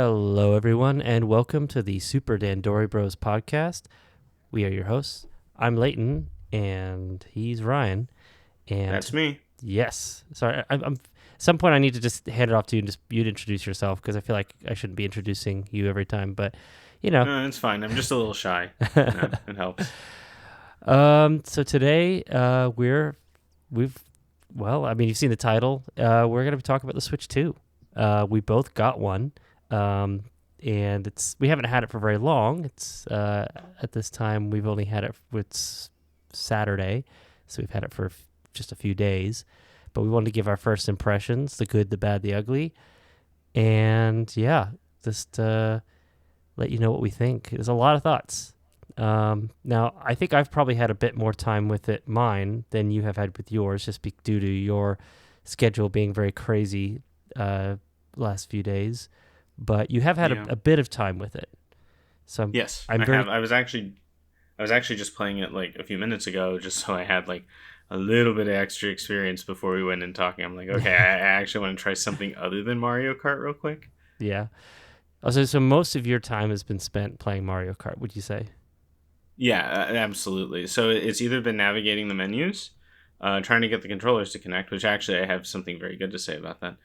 Hello, everyone, and welcome to the Super Dandori Bros Podcast. We are your hosts. I'm Leighton, and he's Ryan. And That's me. yes, sorry. At some point, I need to just hand it off to you and just you'd introduce yourself because I feel like I shouldn't be introducing you every time. But No, it's fine. I'm just a little shy. It helps. So today you've seen the title. We're going to be talking about the Switch 2. We both got one. And we haven't had it for very long. It's at this time we've only had it it's Saturday, so we've had it for just a few days. But we wanted to give our first impressions, the good, the bad, the ugly, and just let you know what we think. There's a lot of thoughts. Now I think I've probably had a bit more time with mine, than you have had with yours, just due to your schedule being very crazy last few days. But you have had a bit of time with it. So yes, I have. I was actually just playing it like a few minutes ago, just so I had like a little bit of extra experience before we went in talking. I'm like, okay, I actually want to try something other than Mario Kart real quick. Yeah. Also, so most of your time has been spent playing Mario Kart, would you say? Yeah, absolutely. So it's either been navigating the menus, trying to get the controllers to connect, which actually I have something very good to say about that.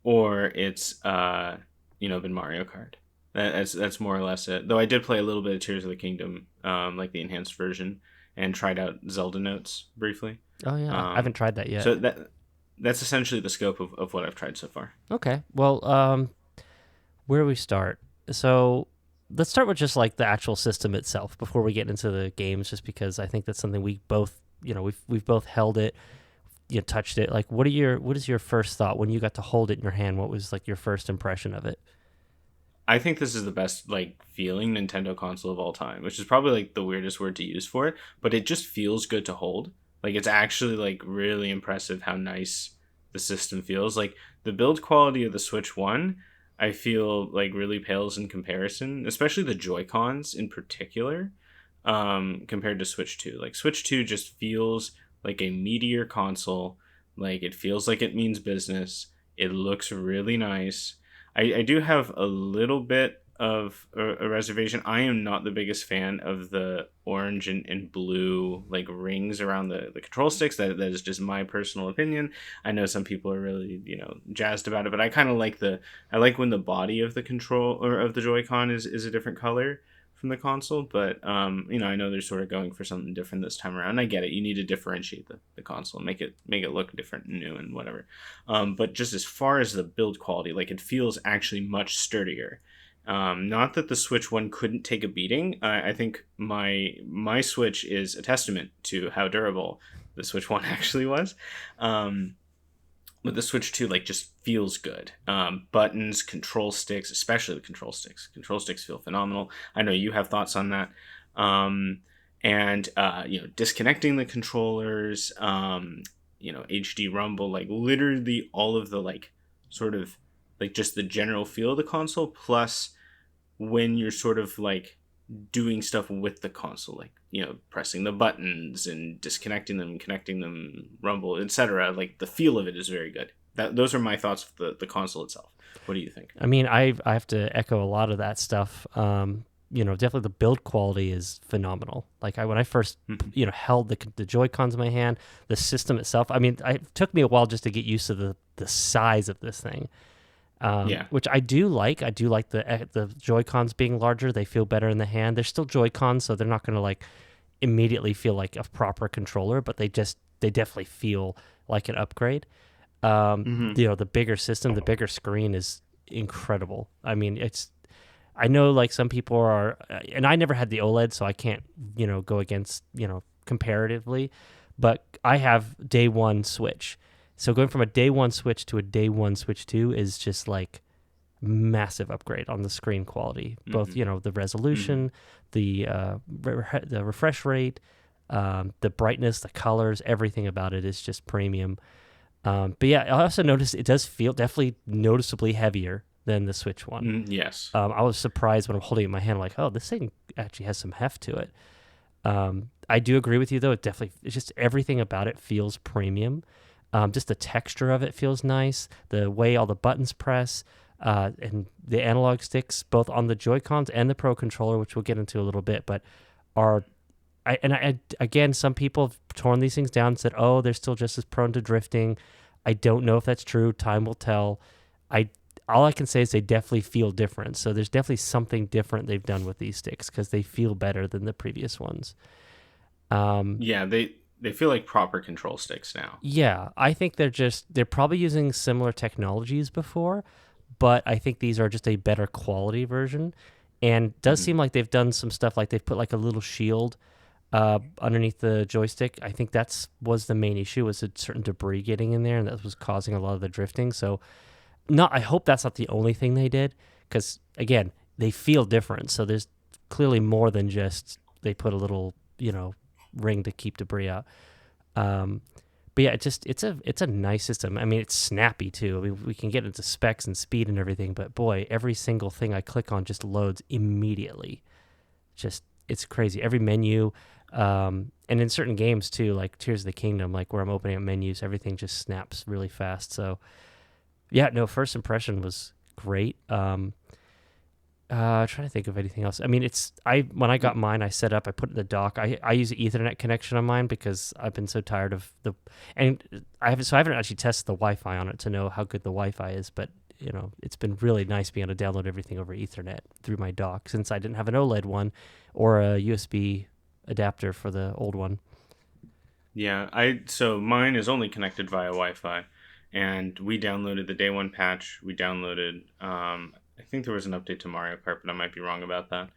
Or it's been Mario Kart. That's more or less it. Though I did play a little bit of Tears of the Kingdom, like the enhanced version, and tried out Zelda Notes briefly. Oh yeah, I haven't tried that yet. So that's essentially the scope of what I've tried so far. Okay, well, where do we start? So let's start with just like the actual system itself before we get into the games, just because I think that's something we both, we've both held it. You touched it. Like, what is your first thought when you got to hold it in your hand? What was like your first impression of it? I think this is the best like feeling Nintendo console of all time, which is probably like the weirdest word to use for it, but it just feels good to hold. Like, it's actually like really impressive how nice the system feels. Like, the build quality of the Switch 1, I feel like really pales in comparison, especially the Joy-Cons in particular, compared to Switch 2. Like, Switch 2 just feels like a meatier console. Like, it feels like it means business. It looks really nice. I do have a little bit of a reservation. I am not the biggest fan of the orange and blue like rings around the control sticks. That is just my personal opinion. I know some people are really jazzed about it, but I kind of like I like when the body of the control or of the Joy-Con is a different color from the console. But I know they're sort of going for something different this time around. I get it. You need to differentiate the console, make it look different and new and whatever. But just as far as the build quality, like, it feels actually much sturdier. Not that the Switch 1 couldn't take a beating. I think my Switch is a testament to how durable the Switch 1 actually was. But the Switch 2 like just feels good. Buttons, control sticks, especially the control sticks. Control sticks feel phenomenal. I know you have thoughts on that. And disconnecting the controllers, HD rumble, like literally all of the like sort of like just the general feel of the console, plus when you're sort of like doing stuff with the console, like pressing the buttons and disconnecting them, connecting them, rumble, etc. Like, the feel of it is very good. Those are my thoughts of the console itself. What do you think? I mean, I have to echo a lot of that stuff. Definitely the build quality is phenomenal. Like, when I first held the Joy-Cons in my hand, the system itself, I mean, it took me a while just to get used to the size of this thing. Which I do like. I do like the Joy-Cons being larger. They feel better in the hand. They're still Joy-Cons, so they're not going to like immediately feel like a proper controller, but they definitely feel like an upgrade. The bigger system, the bigger screen is incredible. I mean, I know like some people are, and I never had the OLED, so I can't go against comparatively, but I have day one Switch. So going from a day one Switch to a day one Switch 2 is just like massive upgrade on the screen quality. Both, the resolution, the refresh rate, the brightness, the colors, everything about it is just premium. But yeah, I also noticed it does feel definitely noticeably heavier than the Switch one. Yes. I was surprised when I'm holding it in my hand, like, oh, this thing actually has some heft to it. I do agree with you, though. It's just everything about it feels premium. Just the texture of it feels nice. The way all the buttons press. and the analog sticks, both on the Joy-Cons and the Pro Controller, which we'll get into a little bit, but are again, some people have torn these things down and said, oh, they're still just as prone to drifting. I don't know if that's true. Time will tell. All I can say is they definitely feel different. So there's definitely something different they've done with these sticks because they feel better than the previous ones. Yeah, they feel like proper control sticks now. Yeah, I think they're probably using similar technologies before, but I think these are just a better quality version. And it does seem like they've done some stuff, like they've put like a little shield underneath the joystick. I think was the main issue, was a certain debris getting in there, and that was causing a lot of the drifting. So I hope that's not the only thing they did, because again, they feel different. So there's clearly more than just they put a little, ring to keep debris out. But yeah, it's a nice system. I mean, it's snappy too. I mean, we can get into specs and speed and everything, but boy, every single thing I click on just loads immediately. It's crazy. Every menu, and in certain games too, like Tears of the Kingdom, like where I'm opening up menus, everything just snaps really fast. So yeah, no, first impression was great. Trying to think of anything else. I mean, when I got mine, I set up, I put it in the dock. I use an Ethernet connection on mine because I've been so tired of I haven't actually tested the Wi-Fi on it to know how good the Wi-Fi is, but it's been really nice being able to download everything over Ethernet through my dock, since I didn't have an OLED one or a USB adapter for the old one. Yeah, so mine is only connected via Wi-Fi, and we downloaded the day one patch. We downloaded, I think there was an update to Mario Kart, but I might be wrong about that.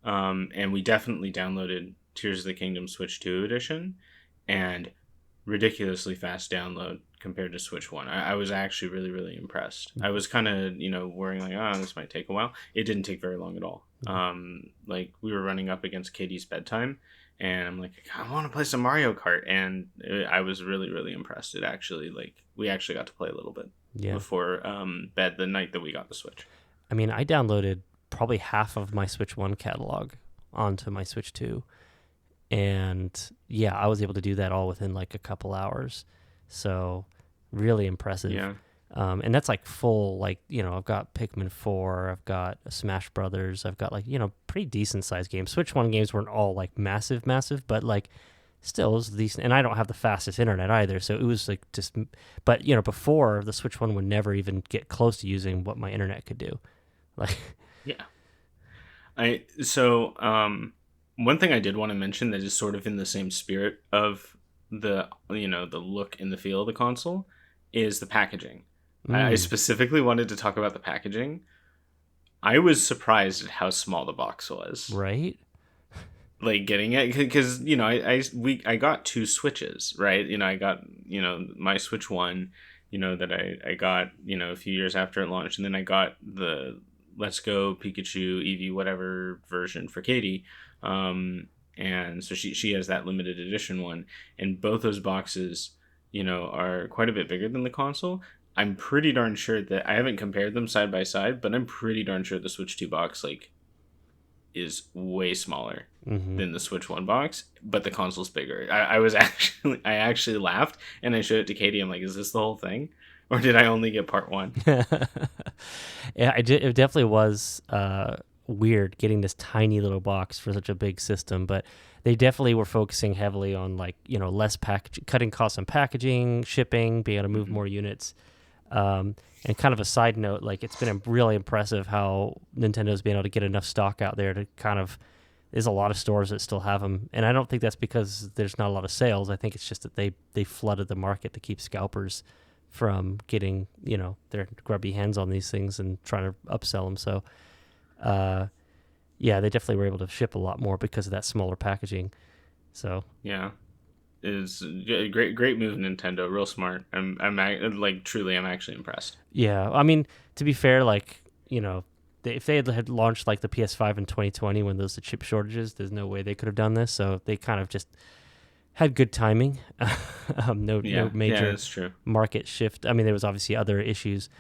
And we definitely downloaded Tears of the Kingdom Switch 2 edition, and ridiculously fast download compared to Switch 1. I was actually really, really impressed. I was kind of, worrying like, oh, this might take a while. It didn't take very long at all. Like, we were running up against Katie's bedtime, and I'm like, I want to play some Mario Kart, and I was really, really impressed. It actually, we actually got to play a little bit before bed the night that we got the Switch. I mean, I downloaded probably half of my Switch 1 catalog onto my Switch 2. And yeah, I was able to do that all within like a couple hours. So really impressive. Yeah. And that's like full, I've got Pikmin 4, I've got Smash Brothers, I've got pretty decent sized games. Switch 1 games weren't all like massive, but still it was decent. And I don't have the fastest internet either. So it was but before, the Switch 1 would never even get close to using what my internet could do. Yeah. One thing I did want to mention that is sort of in the same spirit of the look and the feel of the console is the packaging. I specifically wanted to talk about the packaging. I was surprised at how small the box was. Right? Like getting it, because I got two Switches, right? I got my Switch 1, that I got a few years after it launched, and then I got the Let's Go Pikachu Eevee whatever version for Katie. And so she has that limited edition one, and both those boxes, are quite a bit bigger than the console. I'm pretty darn sure that I haven't compared them side by side, but I'm pretty darn sure the Switch 2 box is way smaller than the Switch 1 box, but the console's bigger. I actually laughed, and I showed it to Katie. I'm like, is this the whole thing? Or did I only get part one? Yeah, it definitely was weird getting this tiny little box for such a big system, but they definitely were focusing heavily on less packaging, cutting costs on packaging, shipping, being able to move more units. And kind of a side note, it's been really impressive how Nintendo's been able to get enough stock out there to there's a lot of stores that still have them. And I don't think that's because there's not a lot of sales. I think it's just that they flooded the market to keep scalpers from getting, their grubby hands on these things and trying to upsell them. So, yeah, they definitely were able to ship a lot more because of that smaller packaging. So yeah, it's a great move, Nintendo. Real smart. I'm truly, I'm actually impressed. Yeah, I mean, to be fair, if they had launched the PS5 in 2020 when those chip shortages, there's no way they could have done this. So they kind of just had good timing. No major market shift. I mean, there was obviously other issues,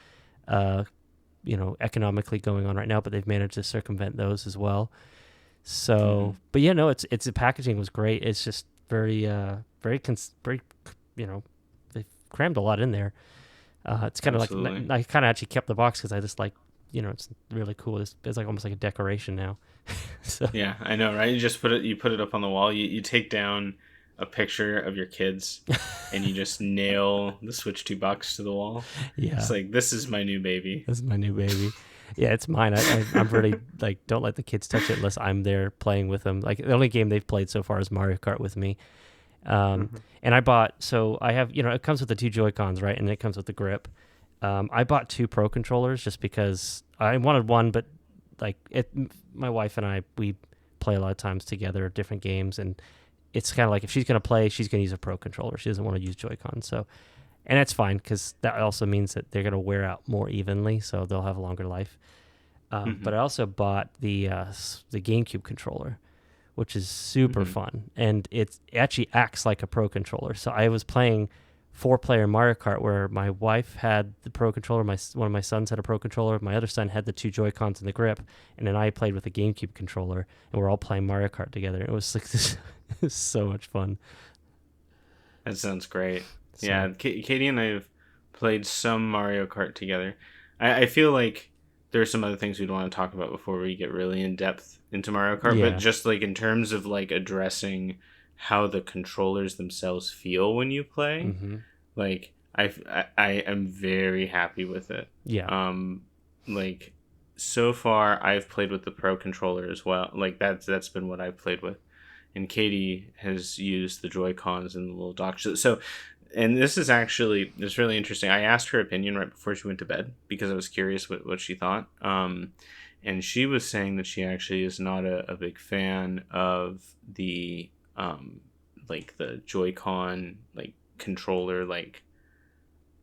economically going on right now, but they've managed to circumvent those as well. So, but yeah, no, it's the packaging was great. It's just very, very, they've crammed a lot in there. It's kind of I kind of actually kept the box because I just like it's really cool. It's like almost like a decoration now. So Yeah, I know, right? You put it up on the wall. You take down a picture of your kids, and you just nail the Switch 2 box to the wall. It's yeah, like, this is my new baby. this is my new baby. Yeah, it's mine. I'm really like, don't let the kids touch it unless I'm there playing with them. Like the only game they've played so far is Mario Kart with me. And I have, it comes with the two Joy-Cons, right? And it comes with the grip. I bought two Pro controllers just because I wanted one, but like my wife and we play a lot of times together, different games. And it's kind of like if she's going to play, she's going to use a Pro controller. She doesn't want to use Joy-Con. So, and that's fine because that also means that they're going to wear out more evenly. So they'll have a longer life. But I also bought the GameCube controller, which is super fun, and it actually acts like a Pro controller. So I was playing 4-player Mario Kart where my wife had the Pro controller, one of my sons had a Pro controller, my other son had the two Joy-Cons and the grip, and then I played with the GameCube controller, and we're all playing Mario Kart together. It was like this, it was so much fun. That sounds great. So, yeah, Katie and I have played some Mario Kart together. I feel like there are some other things we'd want to talk about before we get really in depth into Mario Kart, but just like in terms of like addressing how the controllers themselves feel when you play, like I am very happy with it. Yeah. Like so far I've played with the Pro controller as well. Like that's been what I've played with, and Katie has used the Joy-Cons and the little dock. So. And this is actually, it's really interesting. I asked her opinion right before she went to bed because I was curious what she thought. And she was saying that she actually is not a big fan of the, like the Joy-Con, like controller, like,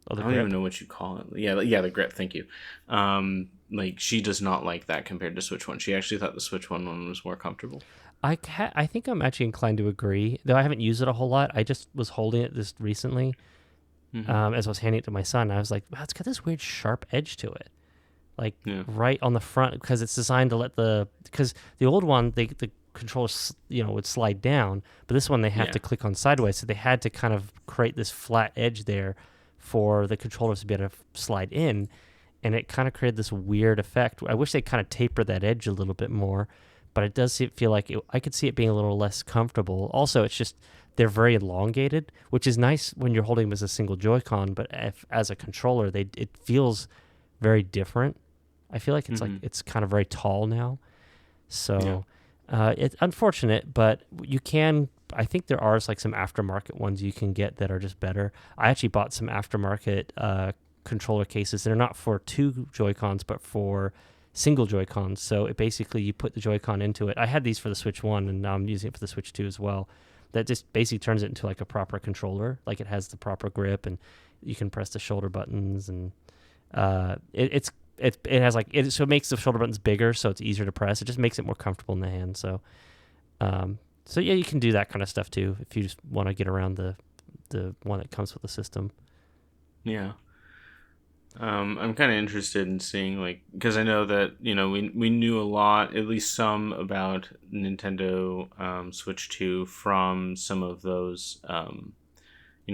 I don't even know what you call it. Yeah, the grip. Thank you. Like she does not like that compared to Switch 1. She actually thought the Switch 1 was more comfortable. I think I'm actually inclined to agree, though I haven't used it a whole lot. I just was holding it this recently as I was handing it to my son. I was like, wow, it's got this weird sharp edge to it, like right on the front, because it's designed to let because the old one, the controllers, would slide down, but this one they have to click on sideways, so they had to kind of create this flat edge there for the controllers to be able to slide in, and it kind of created this weird effect. I wish they kind of tapered that edge a little bit more. But it does feel like I could see it being a little less comfortable. Also, it's just they're very elongated, which is nice when you're holding them as a single Joy-Con. But as a controller, it feels very different. I feel like it's like it's kind of very tall now. So it's unfortunate, but you can. I think there are like some aftermarket ones you can get that are just better. I actually bought some aftermarket controller cases. They're not for two Joy-Cons, but for single Joy-Cons. So it basically, you put the Joy-Con into it. I had these for the Switch 1, and now I'm using it for the Switch 2 as well. That just basically turns it into like a proper controller. Like it has the proper grip, and you can press the shoulder buttons, and it has like so it makes the shoulder buttons bigger, so it's easier to press. It just makes it more comfortable in the hand. So yeah, you can do that kind of stuff too if you just want to get around the one that comes with the system. Yeah. I'm kind of interested in seeing, like, because I know that, we knew a lot, at least some, about Nintendo Switch 2 from some of those,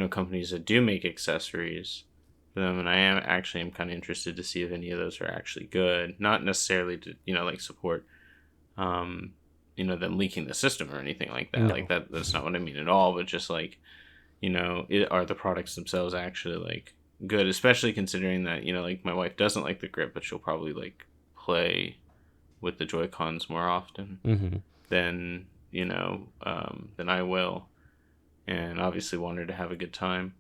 companies that do make accessories for them. And I am kind of interested to see if any of those are actually good. Not necessarily to, like, support, them leaking the system or anything like that. No. Like, that's not what I mean at all. But just, like, are the products themselves actually, like, good, especially considering that like my wife doesn't like the grip, but she'll probably like play with the Joy-Cons more often than than I will, and obviously want her to have a good time.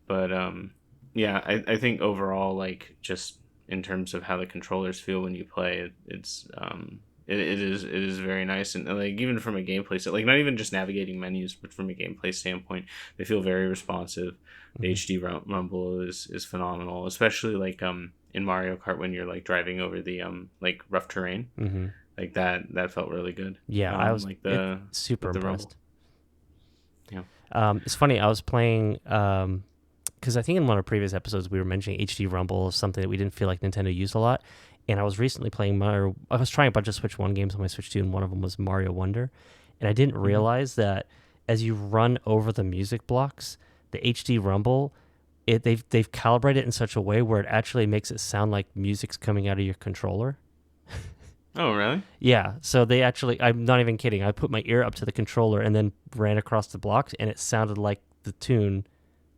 But I think overall, like, just in terms of how the controllers feel when you play, it's it is very nice, and like even from a gameplay like not even just navigating menus, but from a gameplay standpoint, they feel very responsive. The HD rumble is phenomenal, especially like in Mario Kart when you're like driving over the like rough terrain. Like that felt really good. Yeah, I was like super impressed. Rumble. Yeah. It's funny, I was playing because I think in one of the previous episodes we were mentioning HD rumble is something that we didn't feel like Nintendo used a lot. And I was recently playing I was trying a bunch of Switch 1 games on my Switch 2, and one of them was Mario Wonder. And I didn't realize that as you run over the music blocks, the HD rumble they've calibrated it in such a way where it actually makes it sound like music's coming out of your controller. Oh, really? Yeah. So they actually, I'm not even kidding. I put my ear up to the controller and then ran across the blocks, and it sounded like the tune,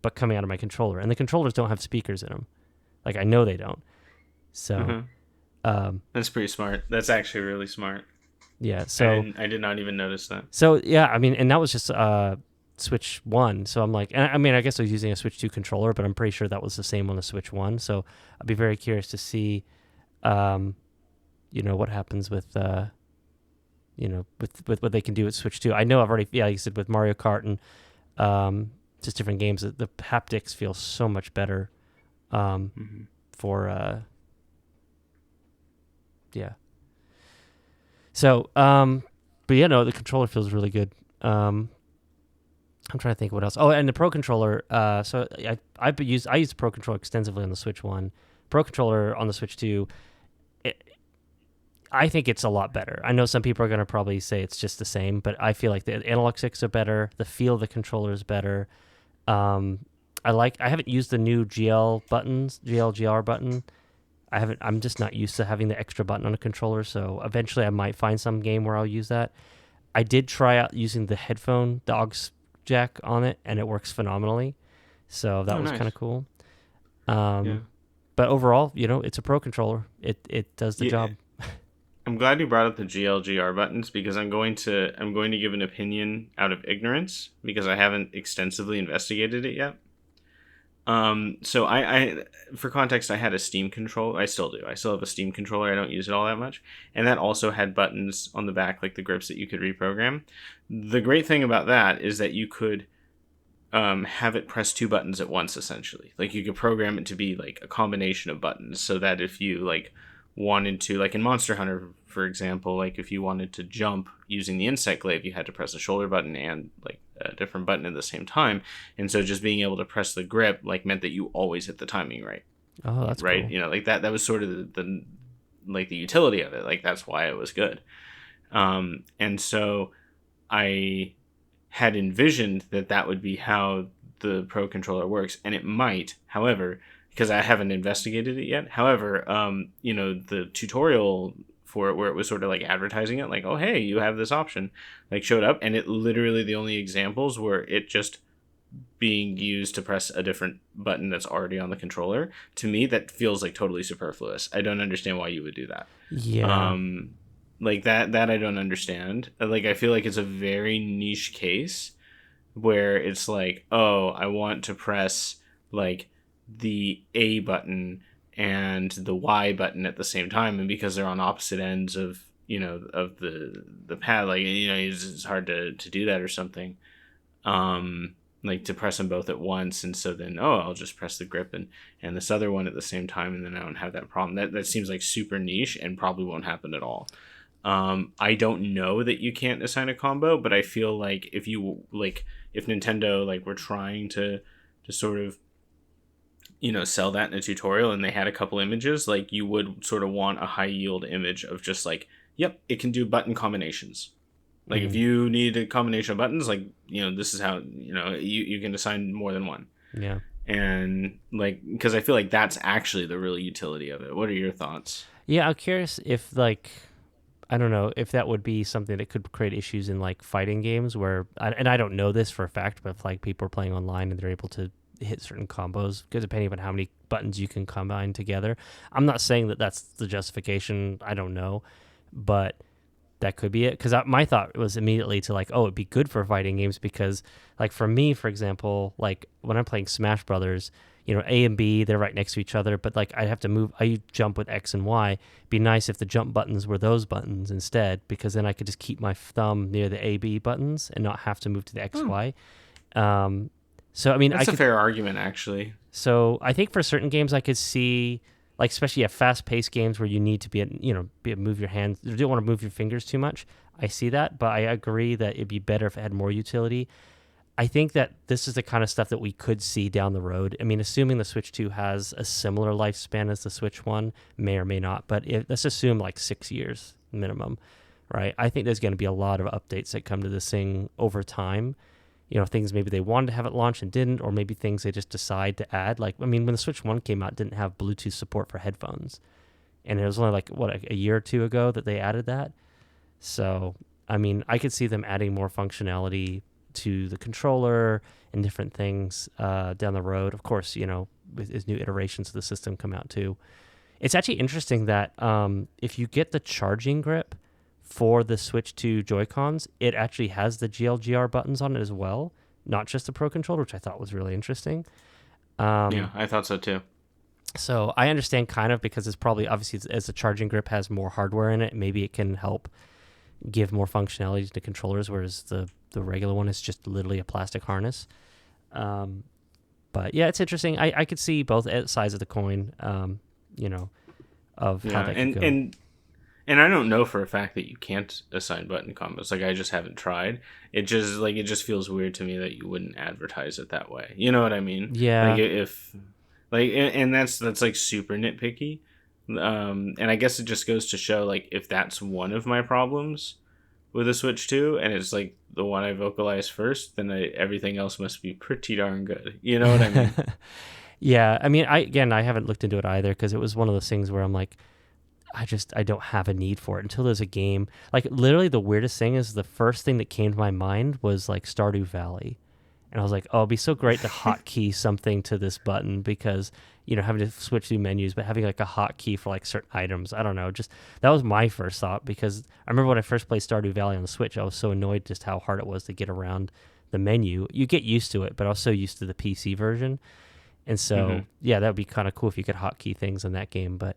but coming out of my controller. And the controllers don't have speakers in them. Like, I know they don't. So, that's pretty smart. That's actually really smart. Yeah. So I did not even notice that. So yeah, I mean, and that was just Switch 1. So I'm like, and I mean, I guess I was using a Switch 2 controller, but I'm pretty sure that was the same on the Switch 1. So I'd be very curious to see, what happens with, with what they can do with Switch 2. I know I've already, like you said, with Mario Kart and just different games, the haptics feel so much better for, yeah. So, but yeah, no, the controller feels really good. I'm trying to think what else. Oh, and the Pro Controller. So I used the Pro Controller extensively on the Switch 1. Pro Controller on the Switch 2. I think it's a lot better. I know some people are going to probably say it's just the same, but I feel like the analog sticks are better. The feel of the controller is better. I haven't used the new GL GR button. I'm just not used to having the extra button on a controller, so eventually I might find some game where I'll use that. I did try out using the headphone, the aux jack on it, and it works phenomenally. So that was kind of cool. But overall, it's a Pro controller. It does the job. I'm glad you brought up the GLGR buttons, because I'm going to give an opinion out of ignorance, because I haven't extensively investigated it yet. So I for context, I had a Steam controller. I still do. I still have a Steam controller. I don't use it all that much. And that also had buttons on the back, like the grips that you could reprogram. The great thing about that is that you could have it press two buttons at once, essentially. Like, you could program it to be like a combination of buttons, so that if you like wanted to, like in Monster Hunter, for example, like if you wanted to jump using the insect glaive, you had to press the shoulder button and like a different button at the same time. And so just being able to press the grip like meant that you always hit the timing right. Oh, that's right. Cool. Like that was sort of the utility of it. Like, that's why it was good. And so I had envisioned that would be how the Pro controller works, and it might, however, because I haven't investigated it yet. However, the tutorial for it, where it was sort of like advertising it, like, oh, hey, you have this option, like, showed up, and it literally, the only examples were it just being used to press a different button that's already on the controller. To me, that feels like totally superfluous. I don't understand why you would do that. Yeah. Like that I don't understand. Like, I feel like it's a very niche case where it's like, oh, I want to press like the A button and the Y button at the same time, and because they're on opposite ends of the pad, like, it's hard to do that or something, like to press them both at once. And so then, I'll just press the grip and this other one at the same time, and then I don't have that problem. That seems like super niche and probably won't happen at all. I don't know that you can't assign a combo, but I feel like if Nintendo like were trying to sort of sell that in a tutorial, and they had a couple images, like, you would sort of want a high yield image of just like, yep, it can do button combinations. Like, if you need a combination of buttons, like, this is how, you can assign more than one. Yeah. And like, because I feel like that's actually the real utility of it. What are your thoughts? Yeah, I'm curious if, like, I don't know if that would be something that could create issues in like fighting games where, and I don't know this for a fact, but if like people are playing online and they're able to hit certain combos, because depending on how many buttons you can combine together. I'm not saying that that's the justification. I don't know, but that could be it. Because my thought was immediately to like, oh, it'd be good for fighting games, because like for me, for example, like when I'm playing Smash Brothers, A and B, they're right next to each other, but like I'd have to move, I jump with X and Y. It'd be nice if the jump buttons were those buttons instead, because then I could just keep my thumb near the A, B buttons and not have to move to the X, Y. So, I mean, that's a fair argument, actually. So I think for certain games I could see, like, especially fast-paced games where you need to be able to move your hands, you don't want to move your fingers too much. I see that, but I agree that it'd be better if it had more utility. I think that this is the kind of stuff that we could see down the road. I mean, assuming the Switch 2 has a similar lifespan as the Switch 1, may or may not, but let's assume like 6 years minimum, right? I think there's going to be a lot of updates that come to this thing over time. things maybe they wanted to have it launch and didn't, or maybe things they just decide to add. Like, I mean, when the Switch 1 came out, it didn't have Bluetooth support for headphones. And it was only like, a year or two ago that they added that. So, I mean, I could see them adding more functionality to the controller and different things down the road. Of course, as new iterations of the system come out too. It's actually interesting that if you get the charging grip for the Switch 2 Joy-Cons, it actually has the GLGR buttons on it as well, not just the Pro Controller, which I thought was really interesting. Yeah, I thought so too. So I understand kind of, because it's probably, obviously, as the charging grip has more hardware in it, maybe it can help give more functionality to the controllers, whereas the regular one is just literally a plastic harness. But yeah, it's interesting. I could see both sides of the coin, of how that could go. And I don't know for a fact that you can't assign button combos. Like, I just haven't tried. It just feels weird to me that you wouldn't advertise it that way. You know what I mean? Yeah. Like, if like, and that's like super nitpicky. And I guess it just goes to show, like, if that's one of my problems with the Switch 2, and it's like the one I vocalized first, then everything else must be pretty darn good. You know what I mean? Yeah. I mean, I haven't looked into it either, because it was one of those things where I'm like, I don't have a need for it until there's a game. Like, literally the weirdest thing is the first thing that came to my mind was like Stardew Valley. And I was like, oh, it'd be so great to hotkey something to this button, because, having to switch through menus, but having like a hotkey for like certain items. I don't know. Just that was my first thought, because I remember when I first played Stardew Valley on the Switch, I was so annoyed just how hard it was to get around the menu. You get used to it, but I was so used to the PC version. And so, yeah, that would be kind of cool if you could hotkey things in that game. But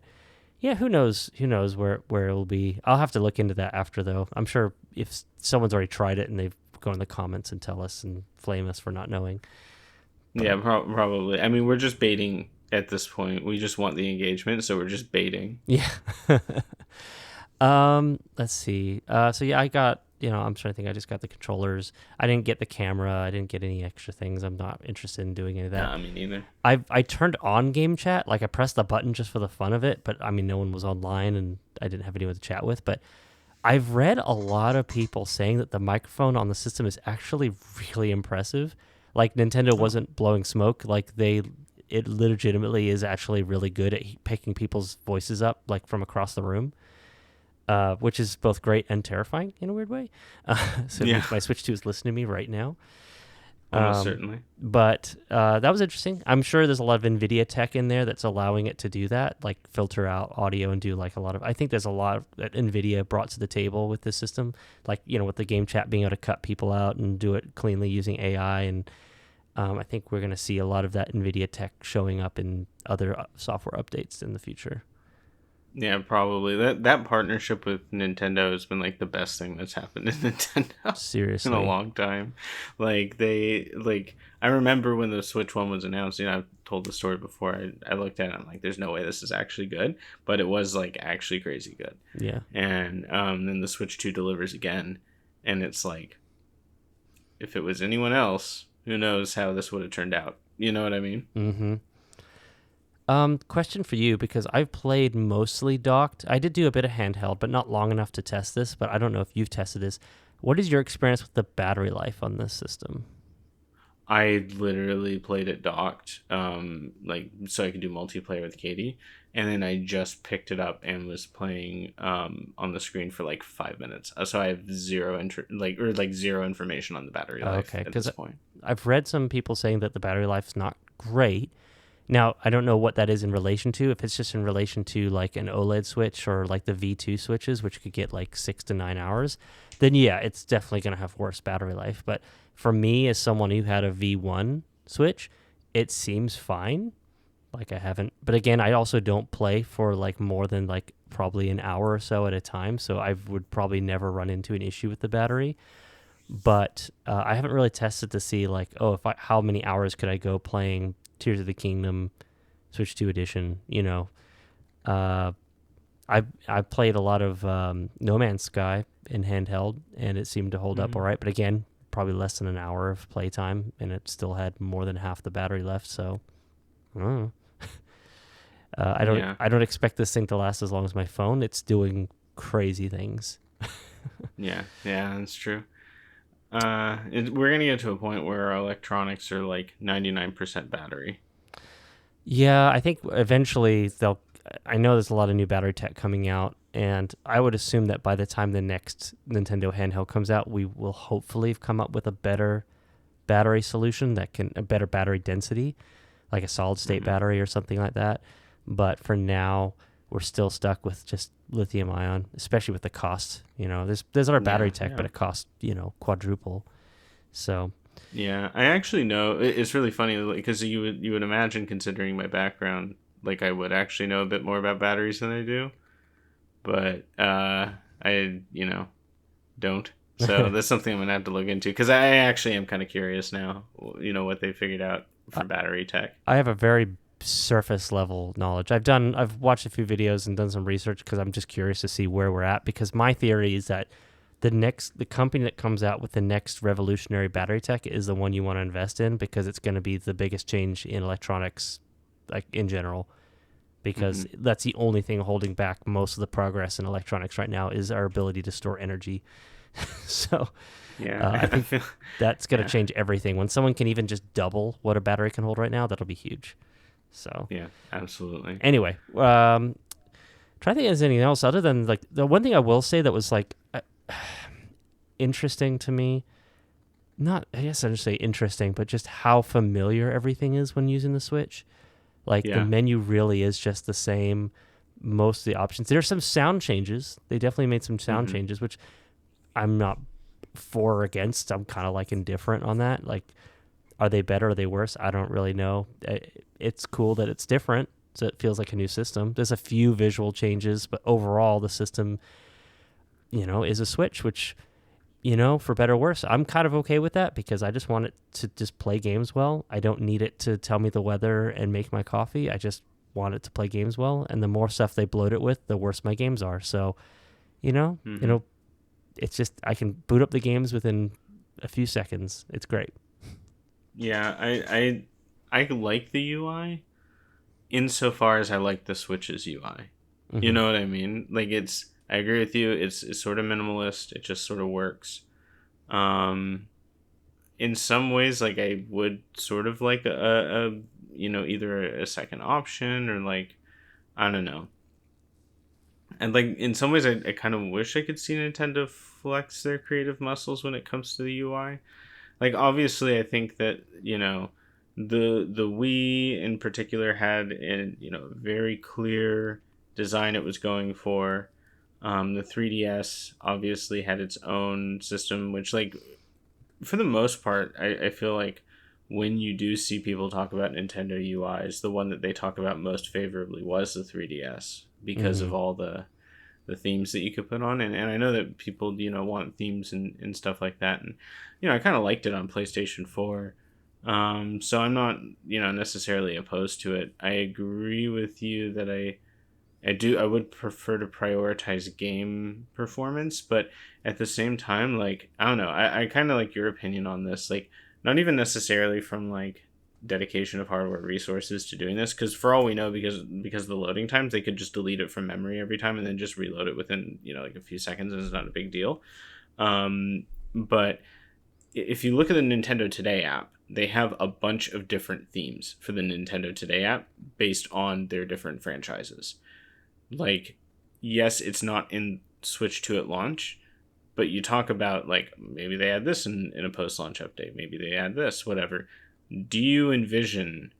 yeah, who knows? Who knows where it'll be? I'll have to look into that after, though. I'm sure if someone's already tried it and they've gone in the comments and tell us and flame us for not knowing. But, yeah, probably. I mean, we're just baiting at this point. We just want the engagement, so we're just baiting. Yeah. Let's see. So yeah, I got. I'm trying to think. I just got the controllers. I didn't get the camera. I didn't get any extra things. I'm not interested in doing any of that. Nah, me neither. I turned on game chat. Like, I pressed the button just for the fun of it, but I mean, no one was online and I didn't have anyone to chat with. But I've read a lot of people saying that the microphone on the system is actually really impressive. Like, Nintendo wasn't blowing smoke. Like, it legitimately is actually really good at picking people's voices up, like, from across the room. Which is both great and terrifying in a weird way. So yeah. My Switch 2 is listening to me right now. Almost certainly. But that was interesting. I'm sure there's a lot of NVIDIA tech in there that's allowing it to do that, like filter out audio and do like a lot of... I think there's a lot that NVIDIA brought to the table with this system, like, with the game chat being able to cut people out and do it cleanly using AI. And I think we're going to see a lot of that NVIDIA tech showing up in other software updates in the future. Yeah, probably. That partnership with Nintendo has been like the best thing that's happened to Nintendo. Seriously. In a long time. Like, I remember when the Switch 1 was announced, I've told the story before. I looked at it, I'm like, there's no way this is actually good. But it was like actually crazy good. Yeah. And then the Switch 2 delivers again. And it's like, if it was anyone else, who knows how this would have turned out. You know what I mean? Mm-hmm. Question for you, because I've played mostly docked. I did do a bit of handheld, but not long enough to test this, but I don't know if you've tested this. What is your experience with the battery life on this system? I literally played it docked, so I could do multiplayer with Katie, and then I just picked it up and was playing on the screen for like 5 minutes. So I have zero information on the battery life at this point. I've read some people saying that the battery life's not great. Now, I don't know what that is in relation to. If it's just in relation to like an OLED switch or like the V2 switches, which could get like 6 to 9 hours, then yeah, it's definitely going to have worse battery life. But for me, as someone who had a V1 switch, it seems fine. Like, I haven't, but again, I also don't play for like more than like probably an hour or so at a time. So I would probably never run into an issue with the battery. But I haven't really tested to see like, how many hours could I go playing Tears of the Kingdom Switch 2 edition. I played a lot of No Man's Sky in handheld, and it seemed to hold up all right, but again, probably less than an hour of playtime, and it still had more than half the battery left. So I don't know. I don't expect this thing to last as long as my phone. It's doing crazy things. yeah, that's true. We're gonna get to a point where our electronics are like 99% battery. Yeah, I think eventually they'll. I know there's a lot of new battery tech coming out, and I would assume that by the time the next Nintendo handheld comes out, we will hopefully have come up with a better battery solution a better battery density, like a solid state battery or something like that. But for now, we're still stuck with just lithium ion, especially with the cost. There's other battery tech, but it costs quadruple. So. Yeah, I actually know it's really funny because you would imagine, considering my background, like I would actually know a bit more about batteries than I do, but I don't. So that's something I'm gonna have to look into because I actually am kind of curious now. What they figured out for battery tech. I have a very surface level knowledge. I've watched a few videos and done some research because I'm just curious to see where we're at. Because my theory is that the company that comes out with the next revolutionary battery tech is the one you want to invest in because it's going to be the biggest change in electronics, like in general. Because that's the only thing holding back most of the progress in electronics right now is our ability to store energy. So I think that's going to change everything. When someone can even just double what a battery can hold right now, that'll be huge. So yeah, absolutely. Anyway, try to think if there's anything else other than like the one thing I will say that was like interesting to me. Not, I guess I just say interesting, but just how familiar everything is when using the Switch. Like the menu really is just the same. Most of the options. There's some sound changes. They definitely made some sound changes, which I'm not for or against. I'm kind of like indifferent on that. Like, are they better? Are they worse? I don't really know. It's cool that it's different, so it feels like a new system. There's a few visual changes, but overall the system, is a Switch, which, for better or worse, I'm kind of okay with that because I just want it to just play games well. I don't need it to tell me the weather and make my coffee. I just want it to play games well. And the more stuff they bloat it with, the worse my games are. So, it's just, I can boot up the games within a few seconds. It's great. Yeah, I like the UI insofar as I like the Switch's UI. You know what I mean? Like I agree with you. It's sort of minimalist. It just sort of works. In some ways, like I would sort of like a either a second option or like, I don't know. And like in some ways, I kind of wish I could see Nintendo flex their creative muscles when it comes to the UI. Like obviously, I think that the Wii in particular had a very clear design it was going for. The 3DS obviously had its own system, which like for the most part, I feel like when you do see people talk about Nintendo UIs, the one that they talk about most favorably was the 3DS because of all the themes that you could put on. And I know that people, want themes and stuff like that. And, I kind of liked it on PlayStation 4. So I'm not, necessarily opposed to it. I agree with you that I would prefer to prioritize game performance, but at the same time, like, I don't know, I kind of like your opinion on this, like, not even necessarily from, like, dedication of hardware resources to doing this, because for all we know, because of the loading times, they could just delete it from memory every time and then just reload it within, like, a few seconds, and it's not a big deal. But if you look at the Nintendo Today app, they have a bunch of different themes for the Nintendo Today app based on their different franchises. Like, yes, it's not in Switch 2 at launch, but you talk about, like, maybe they add this in a post-launch update. Maybe they add this, whatever. Do you envision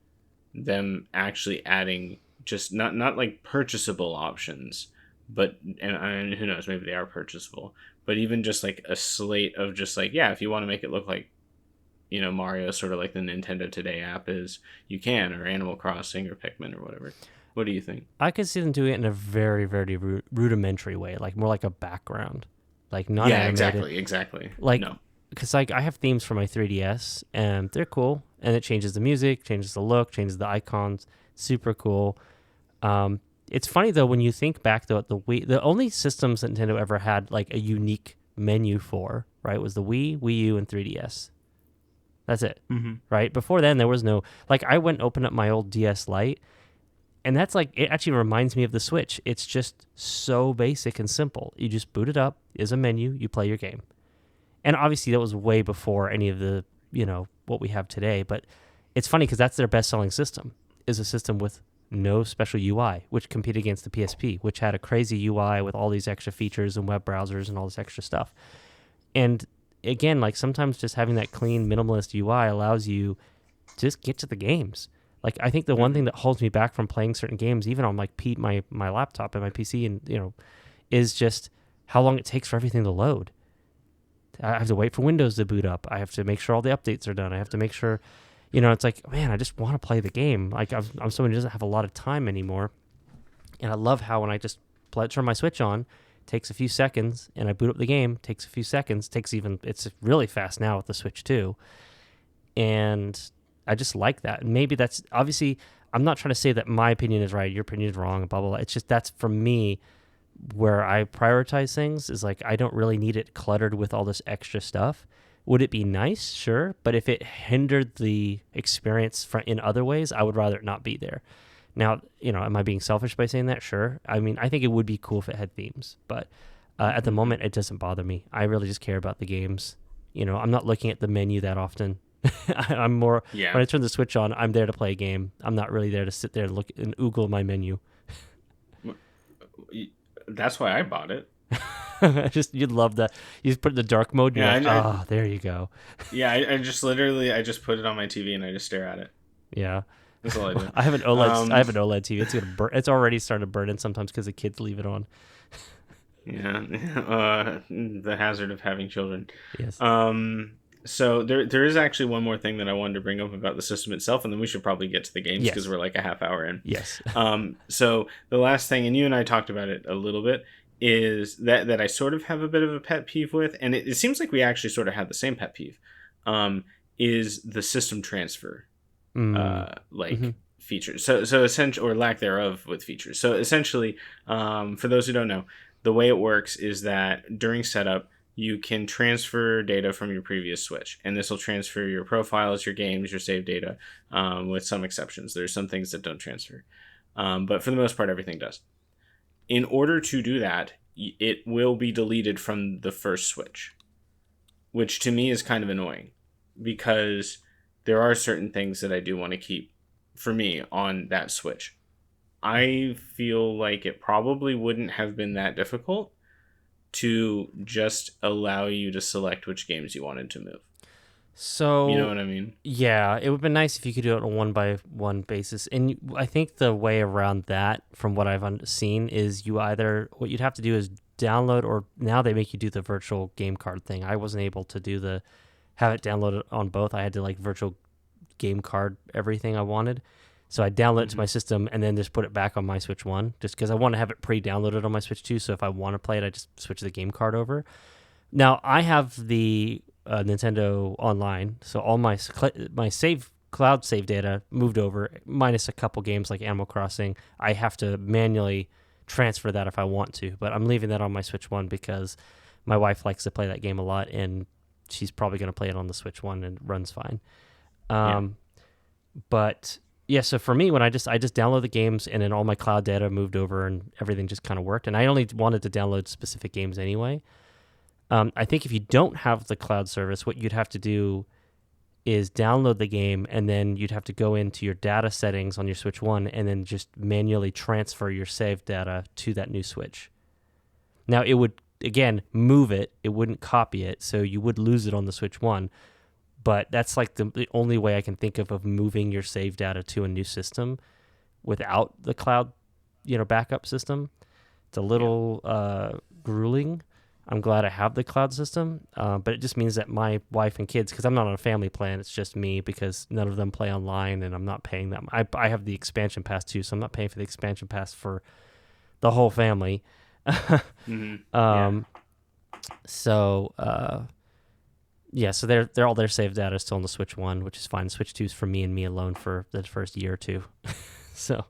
them actually adding just not like purchasable options, but, and who knows, maybe they are purchasable, but even just like a slate of just like, yeah, if you want to make it look like, Mario, sort of like the Nintendo Today app is, you can, or Animal Crossing or Pikmin or whatever. What do you think? I could see them doing it in a very, very rudimentary way, like more like a background, like not animated. Exactly. Like, no, because like I have themes for my 3DS, and they're cool, and it changes the music, changes the look, changes the icons, super cool. It's funny though when you think back though at the Wii, the only systems that Nintendo ever had like a unique menu for, right, was the Wii, Wii U, and 3DS. That's it, right? Before then, there was no, like, I went and opened up my old DS Lite, and that's like, it actually reminds me of the Switch. It's just so basic and simple. You just boot it up, is a menu, you play your game. And obviously that was way before any of the, what we have today. But it's funny because that's their best-selling system, is a system with no special UI, which competed against the PSP, which had a crazy UI with all these extra features and web browsers and all this extra stuff. And again, like sometimes just having that clean minimalist UI allows you to just get to the games. Like I think the one thing that holds me back from playing certain games, even on like my laptop and my PC, and is just how long it takes for everything to load. I have to wait for Windows to boot up. I have to make sure all the updates are done. I have to make sure, it's like, man, I just want to play the game. Like I'm someone who doesn't have a lot of time anymore, and I love how when I just turn my Switch on, it takes a few seconds, and I boot up the game. Takes a few seconds. It's really fast now with the Switch too, and I just like that. And maybe that's obviously, I'm not trying to say that my opinion is right, your opinion is wrong, blah blah blah. It's just that's for me where I prioritize things, is like I don't really need it cluttered with all this extra stuff. Would it be nice? Sure. But if it hindered the experience in other ways, I would rather it not be there. Now, am I being selfish by saying that? Sure. I mean, I think it would be cool if it had themes, but at the moment, it doesn't bother me. I really just care about the games. I'm not looking at the menu that often. I'm more, when I turn the Switch on, I'm there to play a game. I'm not really there to sit there and look and oogle my menu. That's why I bought it. You'd love that. You just put it in the dark mode. And you're like, there you go. Yeah, I just put it on my TV and I just stare at it. Yeah, that's all I do. I have an OLED. I have an OLED TV. It's gonna burn. It's already starting to burn in sometimes because the kids leave it on. Yeah, the hazard of having children. Yes. So there is actually one more thing that I wanted to bring up about the system itself, and then we should probably get to the games because we're like a half hour in. Yes. So the last thing, and you and I talked about it a little bit, is that I sort of have a bit of a pet peeve with, and it seems like we actually sort of have the same pet peeve, is the system transfer, features. So essentially, or lack thereof with features. So essentially, for those who don't know, the way it works is that during setup, you can transfer data from your previous Switch, and this will transfer your profiles, your games, your save data, with some exceptions. There's some things that don't transfer. But for the most part, everything does. In order to do that, it will be deleted from the first Switch, which to me is kind of annoying because there are certain things that I do want to keep for me on that Switch. I feel like it probably wouldn't have been that difficult to just allow you to select which games you wanted to move. So, you know what I mean? Yeah, it would be nice if you could do it on a one-by-one basis. And I think the way around that, from what I've seen, is what you'd have to do is download, or now they make you do the virtual game card thing. I wasn't able to have it downloaded on both. I had to virtual game card everything I wanted. So I download it to my system and then just put it back on my Switch 1, just because I want to have it pre-downloaded on my Switch 2. So if I want to play it, I just switch the game card over. Now, I have the Nintendo Online, so all my cloud save data moved over, minus a couple games like Animal Crossing. I have to manually transfer that if I want to, but I'm leaving that on my Switch 1 because my wife likes to play that game a lot, and she's probably going to play it on the Switch 1 and it runs fine. But yeah, so for me, when I just download the games and then all my cloud data moved over and everything just kind of worked, and I only wanted to download specific games anyway. I think if you don't have the cloud service, what you'd have to do is download the game, and then you'd have to go into your data settings on your Switch 1 and then just manually transfer your saved data to that new Switch. Now, it would, again, move it. It wouldn't copy it, so you would lose it on the Switch 1. But that's the only way I can think of moving your save data to a new system without the cloud, backup system. It's a little grueling. I'm glad I have the cloud system, but it just means that my wife and kids, because I'm not on a family plan, it's just me because none of them play online and I'm not paying them. I have the expansion pass too, so I'm not paying for the expansion pass for the whole family. So they're all their saved data still on the Switch 1, which is fine. Switch 2 is for me and me alone for the first year or two. So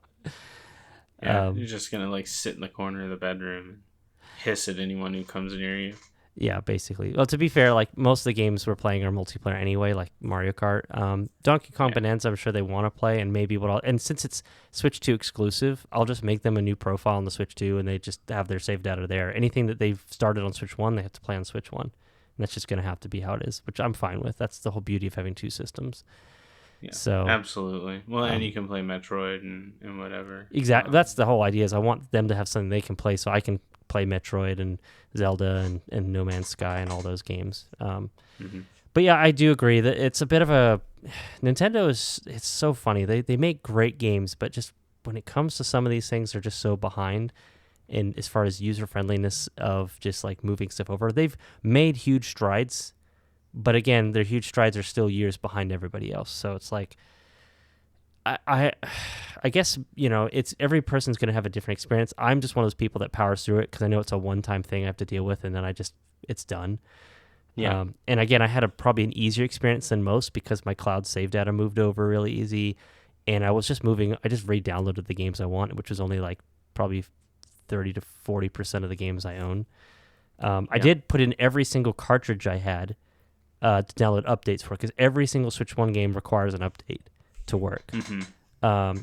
you're just gonna sit in the corner of the bedroom and hiss at anyone who comes near you. Yeah, basically. Well, to be fair, most of the games we're playing are multiplayer anyway, like Mario Kart. Donkey Kong Bonanza, I'm sure they want to play, and maybe and since it's Switch 2 exclusive, I'll just make them a new profile on the Switch 2, and they just have their save data there. Anything that they've started on Switch 1, they have to play on Switch 1. that's just going to have to be how it is, which I'm fine with. That's the whole beauty of having two systems. Yeah, so absolutely. Well, and you can play Metroid and whatever. Exactly. That's the whole idea, is I want them to have something they can play so I can play Metroid and Zelda and No Man's Sky and all those games. But yeah, I do agree that it's a bit of a... Nintendo it's so funny. They make great games, but just when it comes to some of these things, they're just so behind. And as far as user friendliness of just like moving stuff over, they've made huge strides, but again, their huge strides are still years behind everybody else. So it's like, I guess, it's every person's going to have a different experience. I'm just one of those people that powers through it because I know it's a one-time thing I have to deal with, and then it's done. Yeah. And again, I had probably an easier experience than most because my cloud save data moved over really easy, and I just re-downloaded the games I want, which was only like probably 30 to 40% of the games I own. I did put in every single cartridge I had to download updates for, because every single Switch 1 game requires an update to work.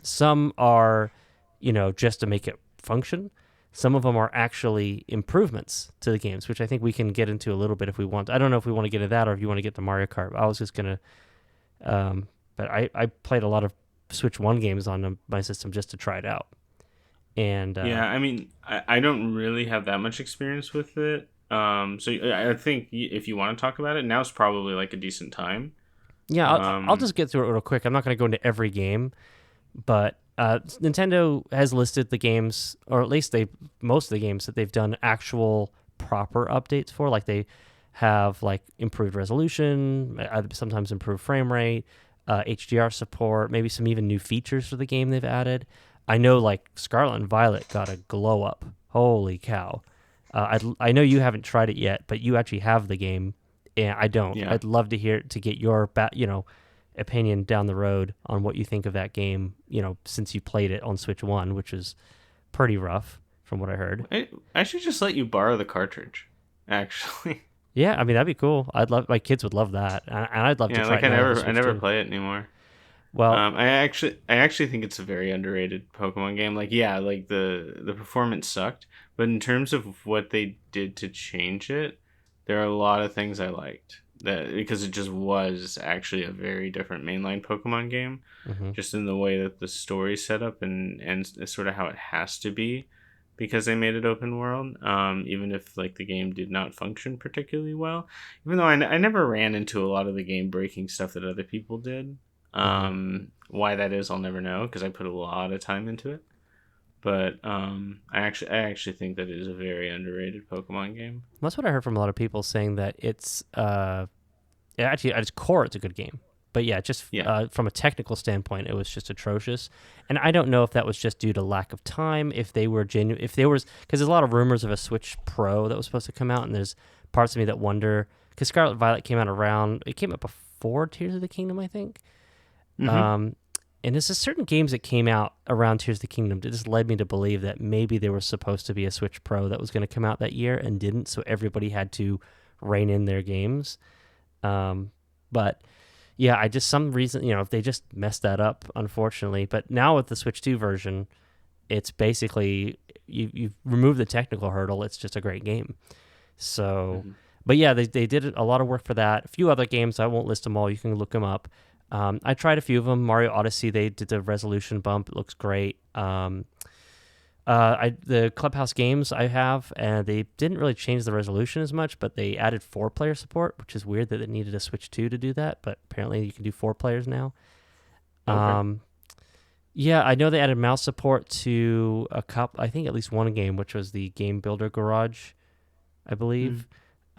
Some are, just to make it function. Some of them are actually improvements to the games, which I think we can get into a little bit if we want. I don't know if we want to get into that or if you want to get to Mario Kart. I was just going to... but I played a lot of Switch 1 games on my system just to try it out. And yeah, I mean, I don't really have that much experience with it. So I think if you want to talk about it, now's probably like a decent time. Yeah, I'll just get through it real quick. I'm not going to go into every game, but Nintendo has listed the games, or at least most of the games that they've done actual proper updates for. Like they have like improved resolution, sometimes improved frame rate, HDR support, maybe some even new features for the game they've added. I know like Scarlet and Violet got a glow up. Holy cow. I know you haven't tried it yet, but you actually have the game, and I don't. Yeah. I'd love to get your opinion down the road on what you think of that game, since you played it on Switch 1, which is pretty rough from what I heard. I should just let you borrow the cartridge, actually. Yeah, I mean, that'd be cool. My kids would love that, and I'd love to try it. I never play it anymore. Well, I actually think it's a very underrated Pokemon game. Like, yeah, like the performance sucked, but in terms of what they did to change it, there are a lot of things I liked. Because it just was actually a very different mainline Pokemon game, just in the way that the story's set up and sort of how it has to be, because they made it open world. Even if like the game did not function particularly well, even though I never ran into a lot of the game breaking stuff that other people did. Why that is, I'll never know, because I put a lot of time into it. But I actually think that it is a very underrated Pokemon game. That's what I heard from a lot of people, saying that it's actually at its core it's a good game. But yeah, from a technical standpoint, it was just atrocious. And I don't know if that was just due to lack of time, if they were genuine, because there's a lot of rumors of a Switch Pro that was supposed to come out, and there's parts of me that wonder, because Scarlet Violet came out before Tears of the Kingdom, I think. And there's certain games that came out around Tears of the Kingdom that just led me to believe that maybe there was supposed to be a Switch Pro that was going to come out that year and didn't, so everybody had to rein in their games. But yeah, some reason, if they just messed that up, unfortunately. But now with the Switch 2 version, it's basically, you've removed the technical hurdle, it's just a great game. So, but yeah, they did a lot of work for that. A few other games, I won't list them all, you can look them up. I tried a few of them. Mario Odyssey, they did the resolution bump. It looks great. The Clubhouse games I have, and they didn't really change the resolution as much, but they added 4-player support, which is weird that it needed a Switch 2 to do that, but apparently you can do 4 players now. Okay. Yeah, I know they added mouse support to I think at least one game, which was the Game Builder Garage, I believe.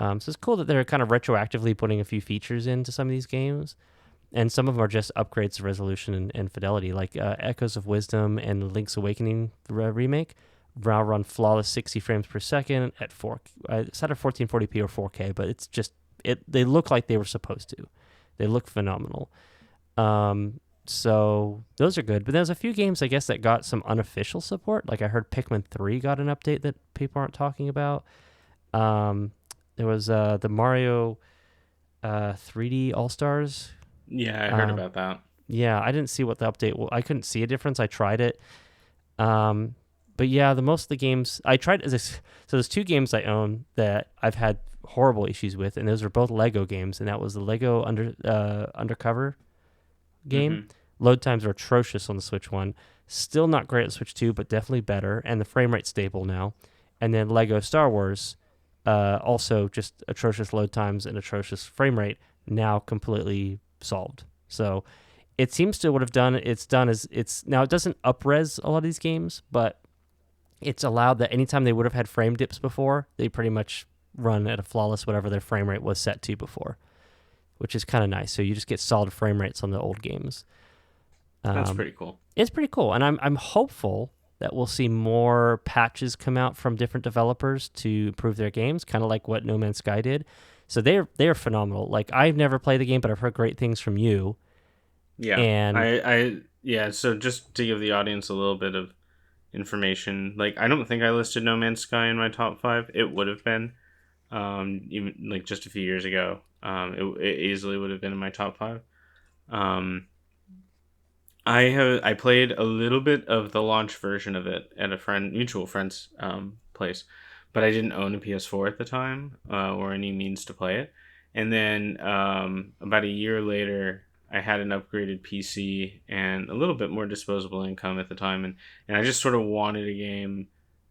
So it's cool that they're kind of retroactively putting a few features into some of these games. And some of them are just upgrades to resolution and fidelity, like Echoes of Wisdom and Link's Awakening remake. Now run flawless 60 frames per second at 4K. It's at a 1440p or 4K, but it's just they look like they were supposed to. They look phenomenal. So those are good. But there's a few games, I guess, that got some unofficial support. Like I heard Pikmin 3 got an update that people aren't talking about. There was the Mario 3D All-Stars. Yeah, I heard about that. Yeah, I didn't see what the update was. I couldn't see a difference. I tried it. But yeah, most of the games I tried, so there's 2 games I own that I've had horrible issues with, and those are both Lego games, and that was the Lego Undercover game. Mm-hmm. Load times are atrocious on the Switch 1. Still not great at Switch 2, but definitely better, and the frame rate's stable now. And then Lego Star Wars, also just atrocious load times and atrocious frame rate, now completely solved. So it seems to what it's done is now it doesn't up-res a lot of these games, but it's allowed that anytime they would have had frame dips before, they pretty much run at a flawless whatever their frame rate was set to before, which is kind of nice. So you just get solid frame rates on the old games. That's pretty cool. It's pretty cool, and I'm hopeful that we'll see more patches come out from different developers to improve their games, kind of like what No Man's Sky did. So they're phenomenal. Like, I've never played the game, but I've heard great things from you. Yeah, and So just to give the audience a little bit of information, like, I don't think I listed No Man's Sky in my top 5. It would have been, even like just a few years ago. It easily would have been in my top 5. I played a little bit of the launch version of it at a mutual friend's place, but I didn't own a PS4 at the time, or any means to play it. And then about a year later, I had an upgraded PC and a little bit more disposable income at the time, and I just sort of wanted a game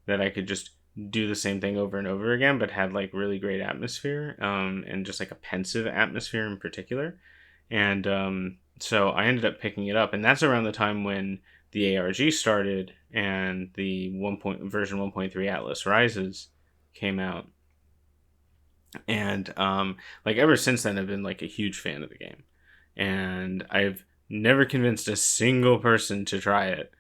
that I could just do the same thing over and over again, but had like really great atmosphere, and just like a pensive atmosphere in particular. And so I ended up picking it up, and that's around the time when the ARG started and the version 1.3 Atlas Rises came out. And like ever since then, I've been like a huge fan of the game, and I've never convinced a single person to try it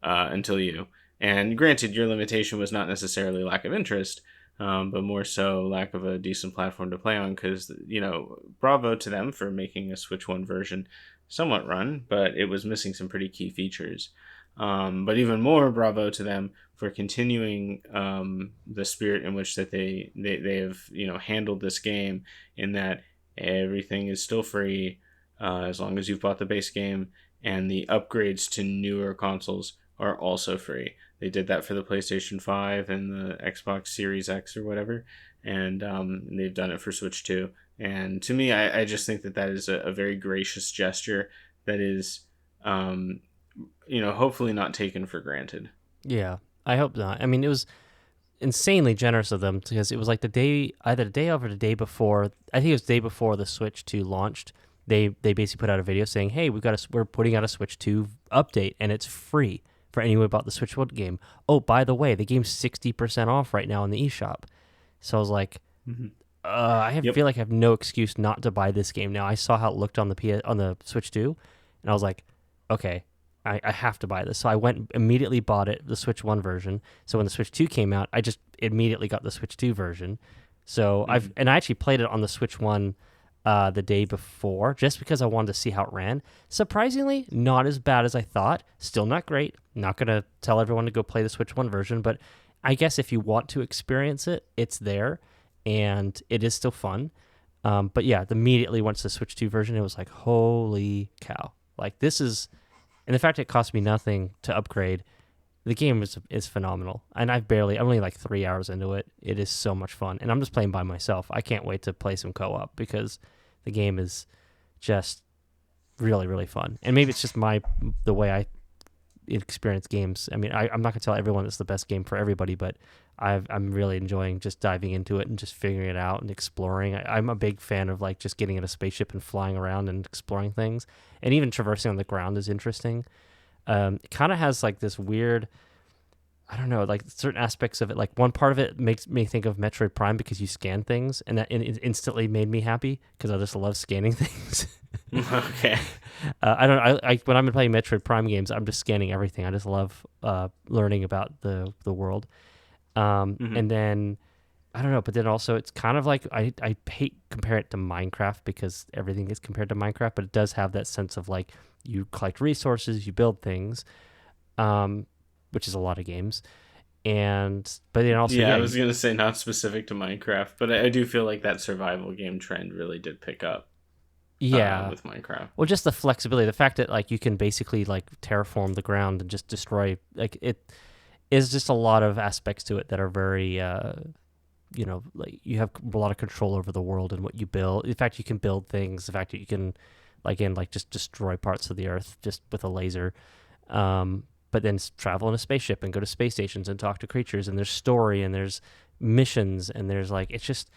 until you. And granted, your limitation was not necessarily lack of interest, but more so lack of a decent platform to play on, because, bravo to them for making a Switch 1 version somewhat run, but it was missing some pretty key features. But even more bravo to them for continuing the spirit in which that they have handled this game, in that everything is still free as long as you've bought the base game, and the upgrades to newer consoles are also free. They did that for the PlayStation 5 and the Xbox Series X or whatever, and they've done it for Switch 2. And to me, I just think that is a very gracious gesture that is, hopefully not taken for granted. Yeah, I hope not. I mean, it was insanely generous of them, because it was like either the day of or the day before. I think it was the day before the Switch 2 launched. They basically put out a video saying, "Hey, we're putting out a Switch 2 update, and it's free for anyone who bought the Switch 1 game. Oh, by the way, the game's 60% off right now in the eShop." So I was like, feel like I have no excuse not to buy this game now. I saw how it looked on the Switch 2, and I was like, okay, I have to buy this. So I went immediately bought it, the Switch 1 version. So when the Switch 2 came out, I just immediately got the Switch 2 version. So I actually played it on the Switch 1 the day before, just because I wanted to see how it ran. Surprisingly, not as bad as I thought. Still not great. Not going to tell everyone to go play the Switch 1 version, but I guess if you want to experience it, it's there, and it is still fun. But yeah, immediately once the Switch 2 version, it was like, holy cow. Like, this is... And the fact it cost me nothing to upgrade, the game is phenomenal. And I'm only like 3 hours into it. It is so much fun. And I'm just playing by myself. I can't wait to play some co-op, because the game is just really, really fun. And maybe it's just the way I experience games. I mean, I'm not going to tell everyone it's the best game for everybody, but I'm really enjoying just diving into it and just figuring it out and exploring. I'm a big fan of like just getting in a spaceship and flying around and exploring things. And even traversing on the ground is interesting. It kind of has like this weird, I don't know, like certain aspects of it. Like one part of it makes me think of Metroid Prime, because you scan things, and that instantly made me happy, because I just love scanning things. Okay. I when I'm playing Metroid Prime games, I'm just scanning everything. I just love learning about the world. And then I don't know, but then also it's kind of like I hate compare it to Minecraft, because everything is compared to Minecraft, but it does have that sense of like you collect resources, you build things, which is a lot of games. But then also I was gonna say not specific to Minecraft, but I do feel like that survival game trend really did pick up. With Minecraft. Well, just the flexibility, the fact that like you can basically like terraform the ground and just destroy, like, it is just a lot of aspects to it that are very like you have a lot of control over the world and what you build. In fact, you can build things. The fact that you can, like just destroy parts of the earth just with a laser. But then travel in a spaceship and go to space stations and talk to creatures, and there's story and there's missions and there's like, it's just,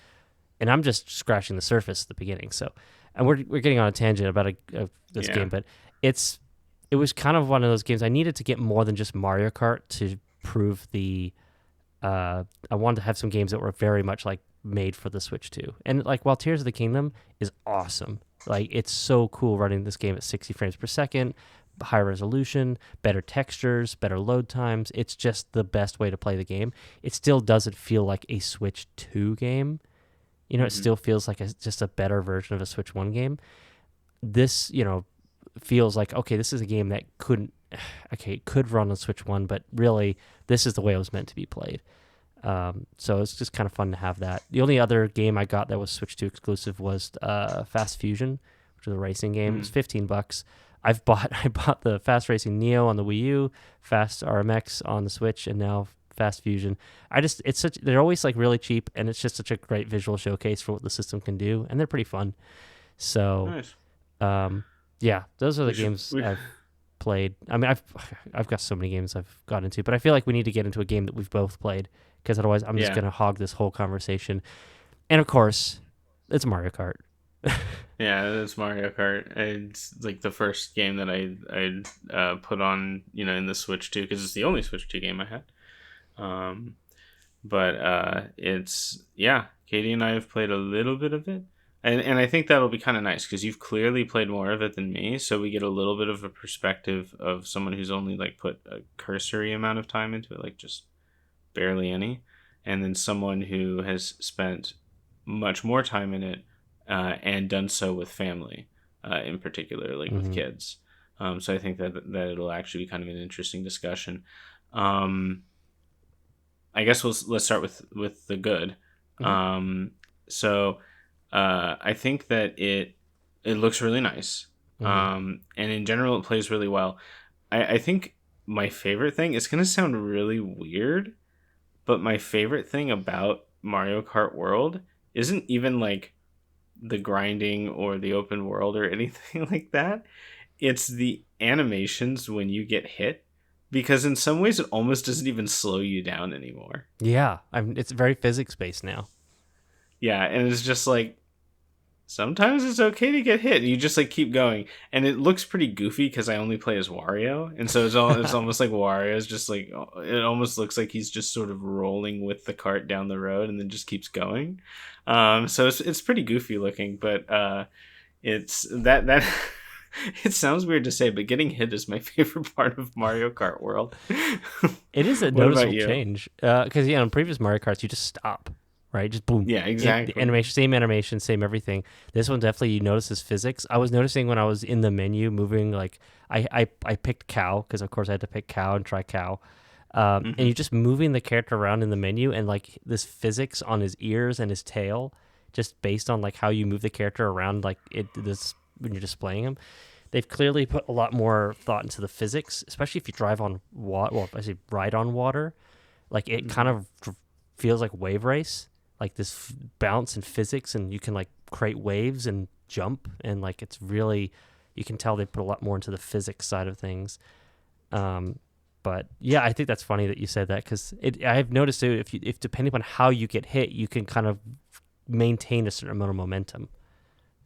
and I'm just scratching the surface at the beginning. So, and we're getting on a tangent about this game, but it was kind of one of those games I needed to get more than just Mario Kart to prove I wanted to have some games that were very much like made for the Switch too. And like, while Tears of the Kingdom is awesome, like it's so cool running this game at 60 frames per second, high resolution, better textures, better load times. It's just the best way to play the game. It still doesn't feel like a Switch 2 game. It still feels like just a better version of a Switch 1 game. This, feels like, okay, this is a game that it could run on Switch 1, but really this is the way it was meant to be played. So it's just kind of fun to have that. The only other game I got that was Switch 2 exclusive was Fast Fusion, which is a racing game. It's $15. I bought the Fast Racing Neo on the Wii U, Fast RMX on the Switch, and now Fast Fusion. They're always like really cheap, and it's just such a great visual showcase for what the system can do, and they're pretty fun. So, nice. Yeah, those are the games I've played. I mean, I've got so many games I've got into, but I feel like we need to get into a game that we've both played, because otherwise I'm just gonna hog this whole conversation. And of course, it's Mario Kart. Yeah, it's Mario Kart. It's like the first game that I put on, in the Switch 2, because it's the only Switch 2 game I had. But Katie and I have played a little bit of it. And I think that'll be kind of nice, because you've clearly played more of it than me, so we get a little bit of a perspective of someone who's only like put a cursory amount of time into it, like just barely any, and then someone who has spent much more time in it and done so with family, in particular, like with kids. So I think that it'll actually be kind of an interesting discussion. I guess let's start with the good. I think that it looks really nice. And in general, it plays really well. I think my favorite thing, it's going to sound really weird, but my favorite thing about Mario Kart World isn't even like the grinding or the open world or anything like that. It's the animations when you get hit, because in some ways it almost doesn't even slow you down anymore. Yeah, it's very physics-based now. Yeah, and it's just like, sometimes it's okay to get hit, and you just like keep going. And it looks pretty goofy because I only play as Wario, and so it's almost like Wario's just like, it almost looks like he's just sort of rolling with the cart down the road and then just keeps going. So it's pretty goofy looking, but it's that it sounds weird to say, but getting hit is my favorite part of Mario Kart World. It is a noticeable change, because in previous Mario Karts you just stop. Right, just boom. Yeah, exactly. The same animation, same everything. This one definitely, you notice this physics. I was noticing when I was in the menu moving, like I picked cow, because of course I had to pick cow and try cow. And you're just moving the character around in the menu, and like this physics on his ears and his tail, just based on like how you move the character around, like this when you're displaying him. They've clearly put a lot more thought into the physics, especially if you drive on water. Well, I say ride on water, like it kind of feels like wave race. Like this bounce and physics, and you can like create waves and jump, and like it's really, you can tell they put a lot more into the physics side of things. But yeah, I think that's funny that you said that, because I've noticed too, if depending on how you get hit, you can kind of maintain a certain amount of momentum.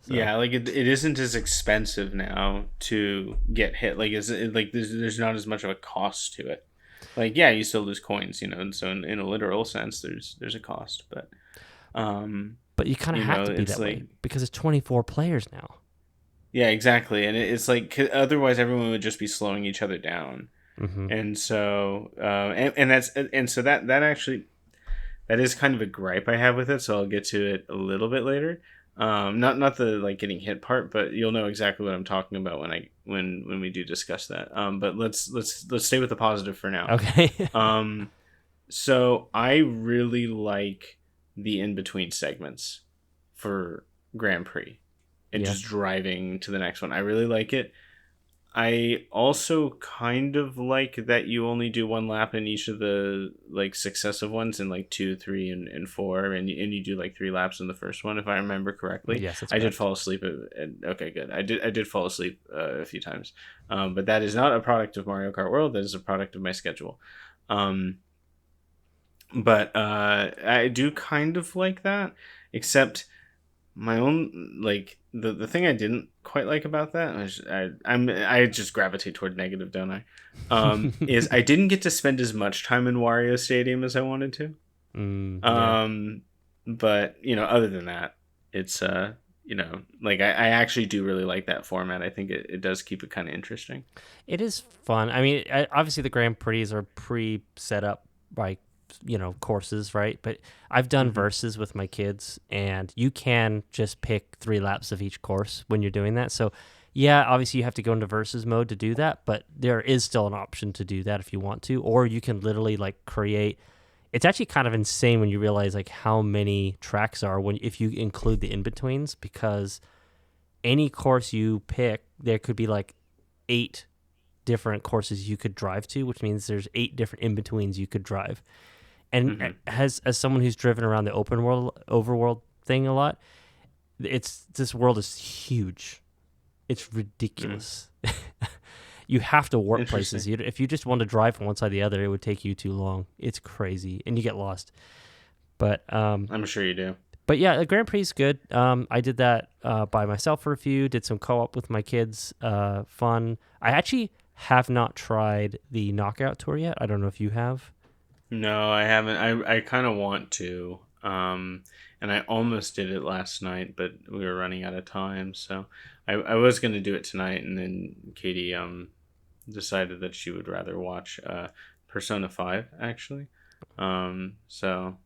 So. Yeah, like it isn't as expensive now to get hit. Like there's not as much of a cost to it. Like, yeah, you still lose coins, and so in a literal sense, there's a cost, but you kind of have to be that way, because it's 24 players now. Yeah, exactly, and it's like, otherwise everyone would just be slowing each other down, and so that actually, that is kind of a gripe I have with it. So I'll get to it a little bit later. Not the like getting hit part, but you'll know exactly what I'm talking about when we do discuss that. But let's stay with the positive for now. Okay. So I really like the in-between segments for Grand Prix and just driving to the next one. I really like it. I also kind of like that you only do one lap in each of the like successive ones in like 2, 3, and 4, and you do like 3 laps in the first one if I remember correctly. Yes, that's I did correct. fall asleep. Okay, good. I did fall asleep a few times, but that is not a product of Mario Kart World. That is a product of my schedule. Um, but I do kind of like that, except my own like the thing I didn't quite like about that was I just gravitate toward negative, don't I? Is I didn't get to spend as much time in Wario Stadium as I wanted to. Yeah. But other than that, it's like I actually do really like that format. I think it does keep it kind of interesting. It is fun. I mean, obviously the Grand Prix are pre-set up by, courses, right? But I've done verses with my kids, and you can just pick 3 laps of each course when you're doing that. So, yeah, obviously you have to go into versus mode to do that, but there is still an option to do that if you want to, or you can literally like create. It's actually kind of insane when you realize like how many tracks are if you include the in-betweens, because any course you pick, there could be like 8 different courses you could drive to, which means there's 8 different in-betweens you could drive. And as someone who's driven around the open world, overworld thing a lot, this world is huge. It's ridiculous. You have to warp places. If you just want to drive from one side to the other, it would take you too long. It's crazy, and you get lost. But I'm sure you do. But yeah, the Grand Prix is good. I did that by myself for a few. Did some co-op with my kids. Fun. I actually have not tried the Knockout Tour yet. I don't know if you have. No, I haven't. I kind of want to. And I almost did it last night, but we were running out of time. So I was going to do it tonight, and then Katie decided that she would rather watch Persona 5, actually. So,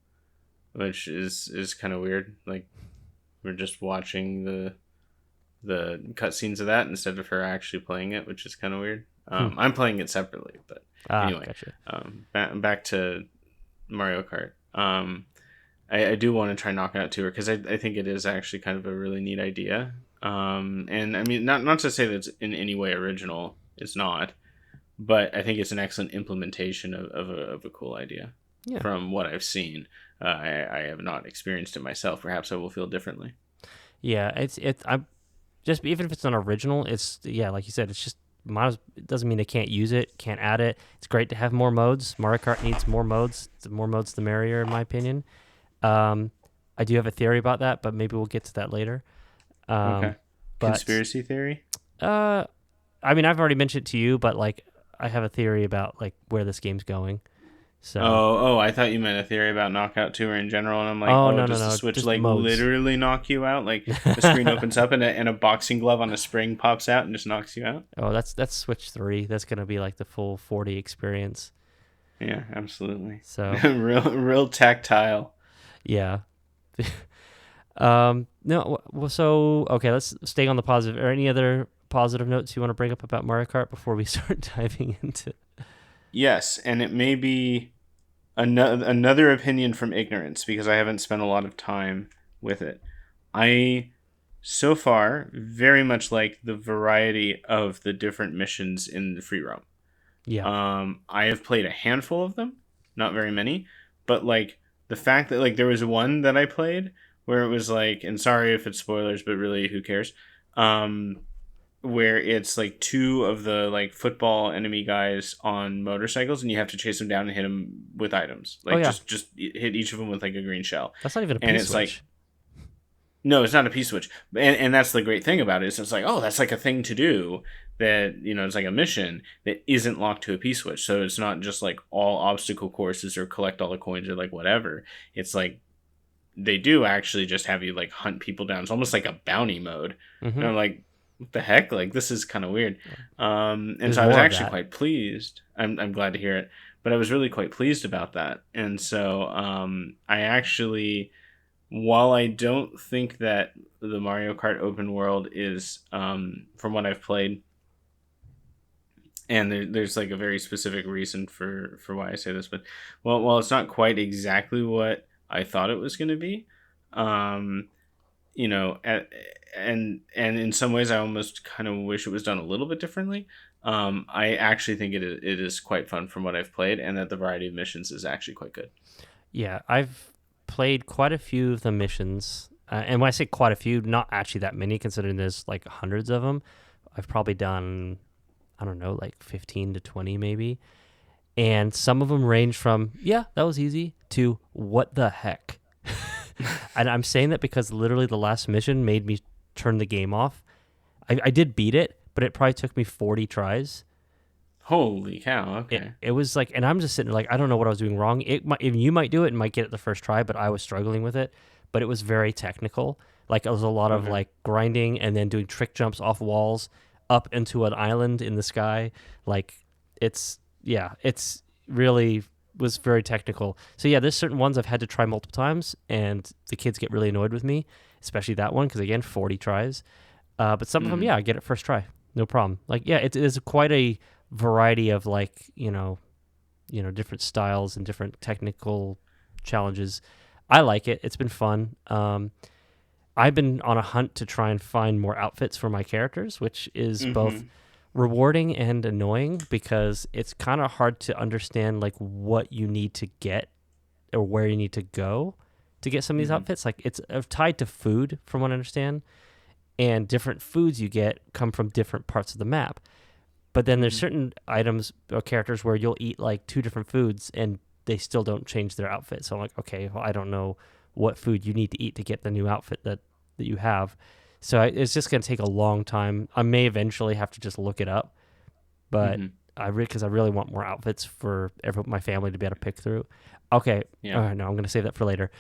which is kind of weird. Like, we're just watching the cutscenes of that instead of her actually playing it, which is kind of weird. I'm playing it separately, but anyway, gotcha. Back to Mario Kart. I do want to try Knockout Tour because I think it is actually kind of a really neat idea. And I mean, not to say that it's in any way original. It's not, but I think it's an excellent implementation of a cool idea. Yeah. From what I've seen, I have not experienced it myself. Perhaps I will feel differently. Yeah, I'm just, even if it's not original, it's, yeah, like you said, it's just it doesn't mean they can't use it, can't add it. It's great to have more modes. Mario Kart needs more modes. The more modes, the merrier, in my opinion. I do have a theory about that, but maybe we'll get to that later. Okay. Conspiracy theory? I mean, I've already mentioned it to you, but like, I have a theory about like where this game's going. So. Oh! I thought you meant a theory about Knockout Tour in general, and I'm like, no, does the Switch like modes. literally knock you out? Like the screen opens up and a boxing glove on a spring pops out and just knocks you out? Oh, that's Switch 3. That's gonna be like the full 40 experience. Yeah, absolutely. So real tactile. Yeah. No. Well, so okay, let's stay on the positive. Or any other positive notes you want to bring up about Mario Kart before we start diving into? Yes, and it may be another opinion from ignorance because I haven't spent a lot of time with it. I, so far, very much like the variety of the different missions in the free roam. Yeah. I have played a handful of them, not very many, but like the fact that like there was one that I played where it was like, and sorry if it's spoilers, but really who cares? Where it's like 2 of the like football enemy guys on motorcycles, and you have to chase them down and hit them with items. Like just hit each of them with like a green shell. That's not even a P-switch. Like, no, it's not a P-switch. And that's the great thing about it is it's like, oh, that's like a thing to do that, it's like a mission that isn't locked to a P-switch. So it's not just like all obstacle courses or collect all the coins or like whatever. It's like they do actually just have you like hunt people down. It's almost like a bounty mode. And I'm like, what the heck? Like, this is kind of weird. And so I was actually quite pleased. I'm glad to hear it. But I was really quite pleased about that. And so I actually, while I don't think that the Mario Kart open world is, from what I've played, and there's like a very specific reason for why I say this, but while it's not quite exactly what I thought it was going to be, and in some ways I almost kind of wish it was done a little bit differently. I actually think it is quite fun from what I've played, and that the variety of missions is actually quite good. Yeah, I've played quite a few of the missions, and when I say quite a few, not actually that many, considering there's like hundreds of them. I've probably done, I don't know, like 15 to 20 maybe, and some of them range from yeah, that was easy to what the heck. And I'm saying that because literally the last mission made me turn the game off. I did beat it, but it probably took me 40 tries. Holy cow! Okay. It was like, and I'm just sitting there like, I don't know what I was doing wrong. It might, if you might do it and might get it the first try, but I was struggling with it. But it was very technical. Like it was a lot of Okay. like grinding and then doing trick jumps off walls up into an island in the sky. Like it's really was very technical. So yeah, there's certain ones I've had to try multiple times, and the kids get really annoyed with me, especially that one because again, 40 tries. But some of them, Mhm. yeah, I get it first try, no problem. Like yeah, it is quite a variety of like different styles and different technical challenges. I like it. It's been fun. I've been on a hunt to try and find more outfits for my characters, which is both Mhm. rewarding and annoying because it's kind of hard to understand like what you need to get or where you need to go to get some of these Mhm. outfits. Like it's tied to food, from what I understand, and different foods you get come from different parts of the map. But then there's Mhm. certain items or characters where you'll eat like two different foods and they still don't change their outfit. So I'm like, okay, well, I don't know what food you need to eat to get the new outfit that you have. So it's just going to take a long time. I may eventually have to just look it up, but Mhm. because I really want more outfits for my family to be able to pick through. Okay, Yeah. no, I'm going to save that for later.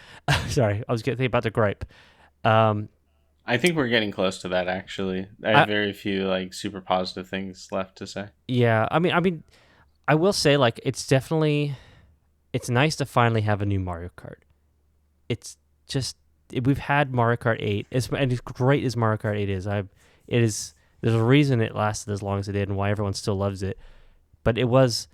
Sorry, I was getting about to gripe. Um, I think we're getting close to that. Actually, I have I very few like super positive things left to say. yeah, I mean, I will say like it's nice to finally have a new Mario Kart. It's just we've had Mario Kart 8, and as great as Mario Kart 8 is, it is there's a reason it lasted as long as it did and why everyone still loves it. But it was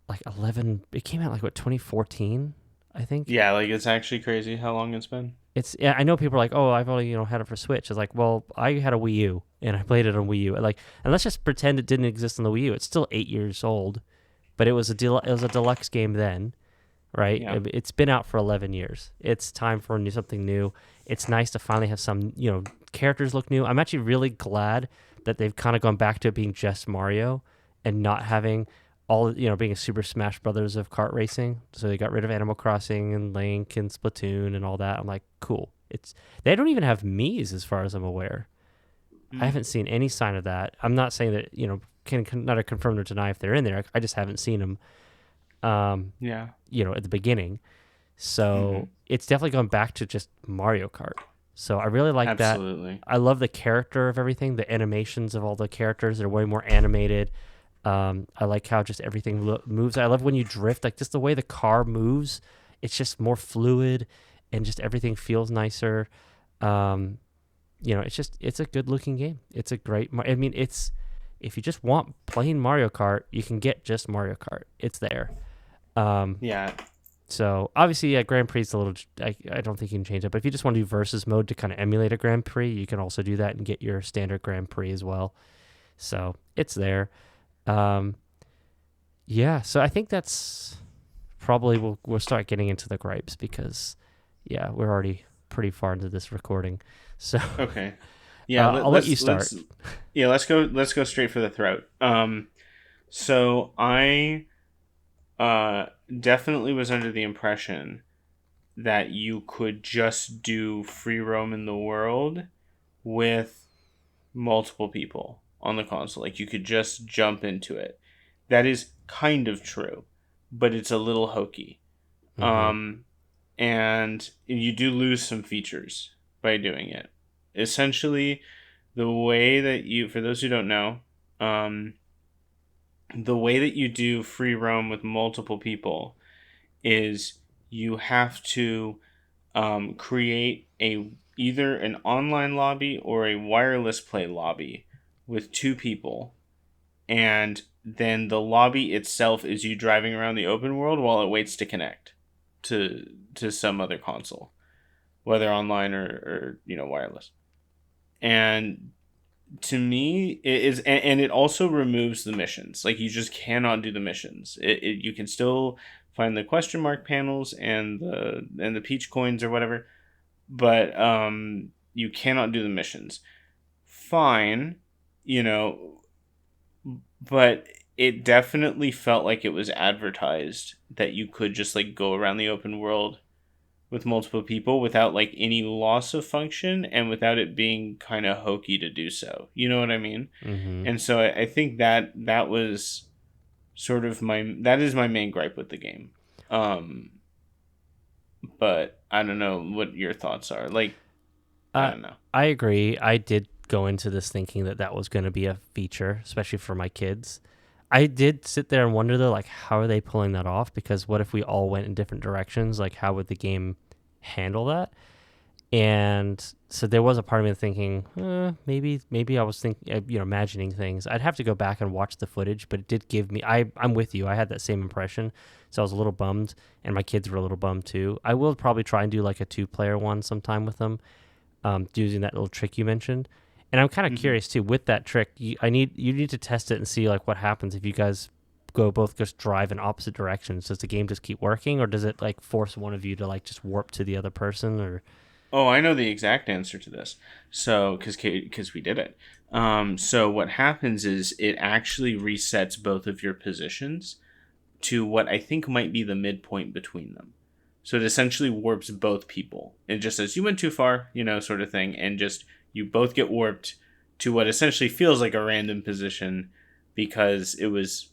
like 11. It came out like what 2014, I think. Yeah, like it's actually crazy how long it's been. It's yeah. I know people are like, oh, I've only had it for Switch. It's like, well, I had a Wii U and I played it on Wii U. And let's just pretend it didn't exist on the Wii U. It's still 8 years old, but it was it was a deluxe game then, right? Yeah. It's been out for 11 years. It's time for something new. It's nice to finally have some, characters look new. I'm actually really glad that they've kind of gone back to it being just Mario and not having all, being a Super Smash Brothers of kart racing. So they got rid of Animal Crossing and Link and Splatoon and all that. I'm like, cool. They don't even have Mii's as far as I'm aware. I Mm. haven't seen any sign of that. I'm not saying that, can neither confirm nor deny if they're in there. I just haven't seen them. Yeah. At the beginning. So Mhm. it's definitely gone back to just Mario Kart. So I really like that. Absolutely. I love the character of everything, the animations of all the characters. They're way more animated. I like how just everything moves. I love when you drift, like just the way the car moves. It's just more fluid and just everything feels nicer. Um, it's a good looking game. It's a great, I mean, if you just want plain Mario Kart, you can get just Mario Kart. It's there. Um, Yeah. so obviously, yeah, Grand Prix is a little. I don't think you can change it, but if you just want to do versus mode to kind of emulate a Grand Prix, you can also do that and get your standard Grand Prix as well. So it's there. Um, yeah, so I think that's probably we'll start getting into the gripes because yeah, we're already pretty far into this recording. So Okay. Yeah. I'll let you start. Yeah. Let's go straight for the throat. So I uh definitely was under the impression that you could just do free roam in the world with multiple people on the console. Like you could just jump into it. That is kind of true, but it's a little hokey. Mm-hmm. Um, and you do lose some features by doing it. Essentially, the way that for those who don't know, um, the way that you do free roam with multiple people is you have to create either an online lobby or a wireless play lobby with two people, and then the lobby itself is you driving around the open world while it waits to connect to some other console, whether online or wireless. And to me, it is, and it also removes the missions. Like, you just cannot do the missions. You can still find the question mark panels and the peach coins or whatever, but you cannot do the missions. Fine, you know, but it definitely felt like it was advertised that you could just like go around the open world with multiple people without like any loss of function and without it being kind of hokey to do so. You know what I mean? Mm-hmm. And so I think that was sort of that is my main gripe with the game. But I don't know what your thoughts are. Like, I don't know. I agree. I did go into this thinking that was going to be a feature, especially for my kids. I did sit there and wonder, though, like, how are they pulling that off? Because what if we all went in different directions? Like, how would the game handle that? And so there was a part of me thinking, maybe I was thinking, imagining things. I'd have to go back and watch the footage, but it did give me, I'm with you. I had that same impression. So I was a little bummed, and my kids were a little bummed too. I will probably try and do like a 2-player one sometime with them, using that little trick you mentioned. And I'm kind of curious too, with that trick, you need to test it and see like what happens if you guys both just drive in opposite directions. Does the game just keep working, or does it like force one of you to like just warp to the other person? Or Oh, I know the exact answer to this. So, because we did it. So what happens is it actually resets both of your positions to what I think might be the midpoint between them. So it essentially warps both people. It just says you went too far, sort of thing, and just you both get warped to what essentially feels like a random position because it was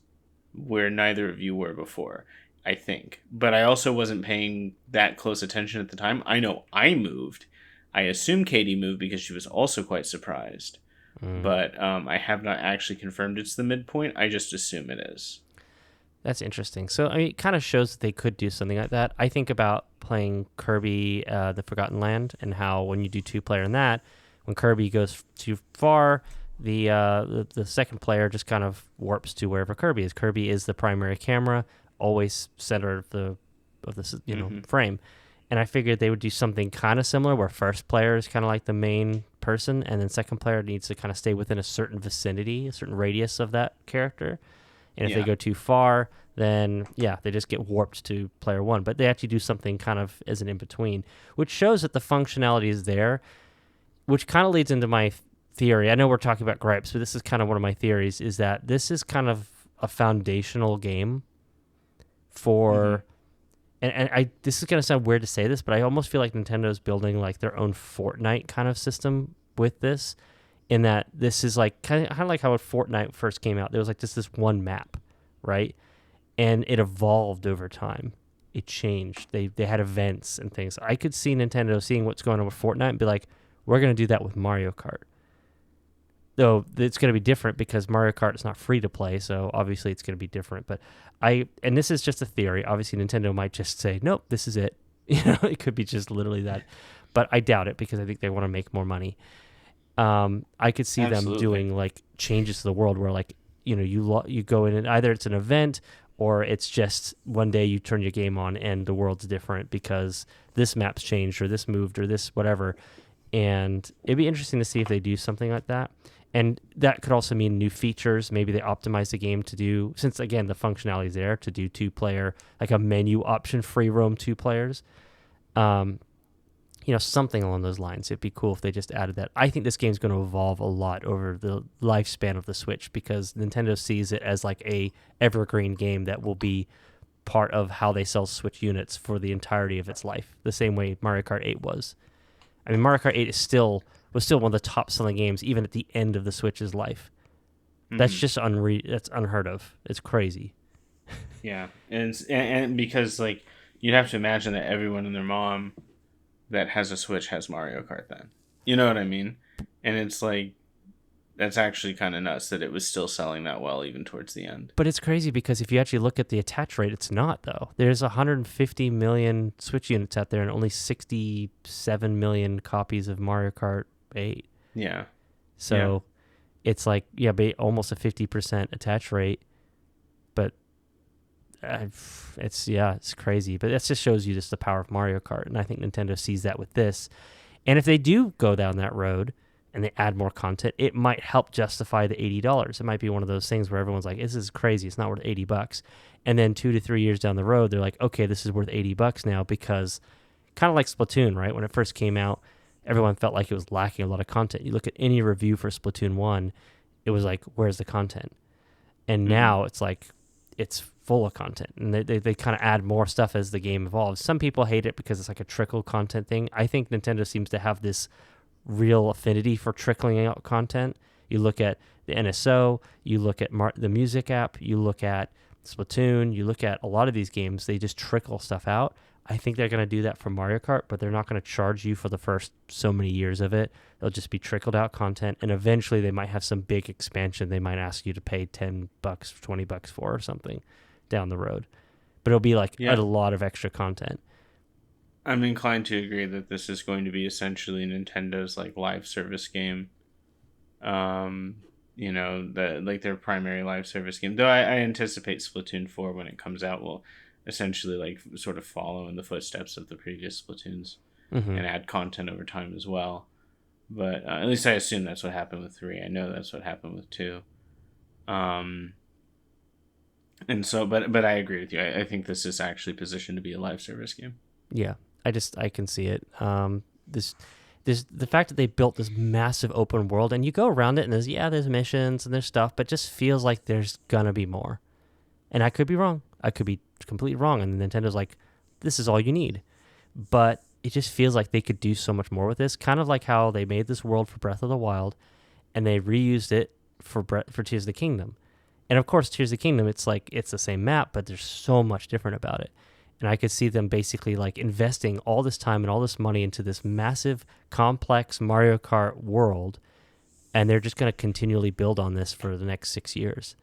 where neither of you were before, I think. But I also wasn't paying that close attention at the time. I know I moved. I assume Katie moved because she was also quite surprised. But I have not actually confirmed it's the midpoint. I just assume it is. That's interesting. So I mean, it kind of shows that they could do something like that. I think about playing Kirby, the Forgotten Land, and how when you do 2-player in that, when Kirby goes too far, the second player just kind of warps to wherever Kirby is. Kirby is the primary camera, always center of the frame. And I figured they would do something kind of similar, where first player is kind of like the main person, and then second player needs to kind of stay within a certain vicinity, a certain radius of that character. And if they go too far, then they just get warped to player one. But they actually do something kind of as an in-between, which shows that the functionality is there, which kind of leads into my theory. I know we're talking about gripes, but this is kind of one of my theories, is that this is kind of a foundational game for... And I this is going to sound weird to say this, but I almost feel like Nintendo's building like their own Fortnite kind of system with this, in that this is like kind of like how Fortnite first came out. There was like just this one map, right? And it evolved over time. It changed. They had events and things. I could see Nintendo seeing what's going on with Fortnite and be like, we're going to do that with Mario Kart. Though it's going to be different because Mario Kart is not free to play, so obviously it's going to be different. But and this is just a theory. Obviously, Nintendo might just say, nope, this is it. It could be just literally that. But I doubt it because I think they want to make more money. I could see them doing like changes to the world where like, you go in and either it's an event or it's just one day you turn your game on and the world's different because this map's changed or this moved or this whatever. And it'd be interesting to see if they do something like that. And that could also mean new features. Maybe they optimize the game to do, since again, the functionality is there to do 2-player, like a menu option, free roam 2 players. Something along those lines. It'd be cool if they just added that. I think this game's going to evolve a lot over the lifespan of the Switch because Nintendo sees it as like a evergreen game that will be part of how they sell Switch units for the entirety of its life, the same way Mario Kart 8 was. I mean, Mario Kart 8 was still one of the top-selling games even at the end of the Switch's life. That's just that's unheard of. It's crazy. Yeah, and because like you'd have to imagine that everyone and their mom that has a Switch has Mario Kart then. You know what I mean? And it's like that's actually kind of nuts that it was still selling that well even towards the end. But it's crazy because if you actually look at the attach rate, it's not, though. There's 150 million Switch units out there and only 67 million copies of Mario Kart 8. Yeah. So it's like, almost a 50% attach rate. But it's crazy. But that just shows you just the power of Mario Kart. And I think Nintendo sees that with this. And if they do go down that road and they add more content, it might help justify the $80. It might be one of those things where everyone's like, this is crazy, it's not worth $80. And then 2 to 3 years down the road, they're like, okay, this is worth $80 now, because kind of like Splatoon, right? When it first came out, everyone felt like it was lacking a lot of content. You look at any review for Splatoon 1, it was like, where's the content? And now it's like, it's full of content, and they kind of add more stuff as the game evolves. Some people hate it because it's like a trickle content thing. I think Nintendo seems to have this real affinity for trickling out content. You look at the NSO, you look at the music app, you look at Splatoon, you look at a lot of these games, they just trickle stuff out. I think they're going to do that for Mario Kart, but they're not going to charge you for the first so many years of it. They'll just be trickled out content, and eventually they might have some big expansion they might ask you to pay $10, $20 for or something down the road. But it'll be like a lot of extra content. I'm inclined to agree that this is going to be essentially Nintendo's like live service game. You know, their primary live service game. Though I anticipate Splatoon 4 when it comes out will essentially like sort of follow in the footsteps of the previous Splatoons and add content over time as well. But at least I assume that's what happened with 3. I know that's what happened with 2. And so, but I agree with you. I think this is actually positioned to be a live service game. Yeah, I can see it. This the fact that they built this massive open world, and you go around it, and there's missions and there's stuff, but just feels like there's gonna be more. And I could be wrong. I could be completely wrong. And Nintendo's like, this is all you need. But it just feels like they could do so much more with this. Kind of like how they made this world for Breath of the Wild, and they reused it for Tears of the Kingdom. And of course, Tears of the Kingdom, it's like it's the same map, but there's so much different about it. And I could see them basically like investing all this time and all this money into this massive, complex Mario Kart world, and they're just going to continually build on this for the next 6 years.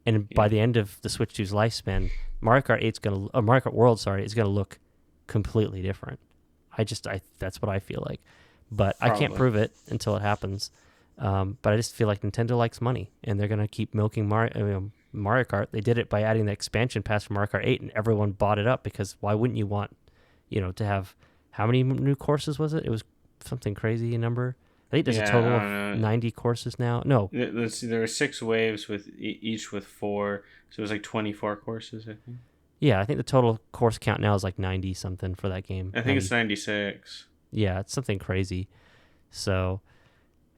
And by the end of the Switch 2's lifespan, Mario Kart World, is going to look completely different. That's what I feel like, but probably. I can't prove it until it happens. But I just feel like Nintendo likes money, and they're going to keep milking Mario Kart. They did it by adding the expansion pass for Mario Kart 8, and everyone bought it up because why wouldn't you want, to have, how many new courses was it? It was something crazy number. I think there's a total of 90 courses now. No. Let's see, there were 6 waves with each with 4, so it was like 24 courses, I think. Yeah, I think the total course count now is like 90 something for that game. I think it's 96. Yeah, it's something crazy. So,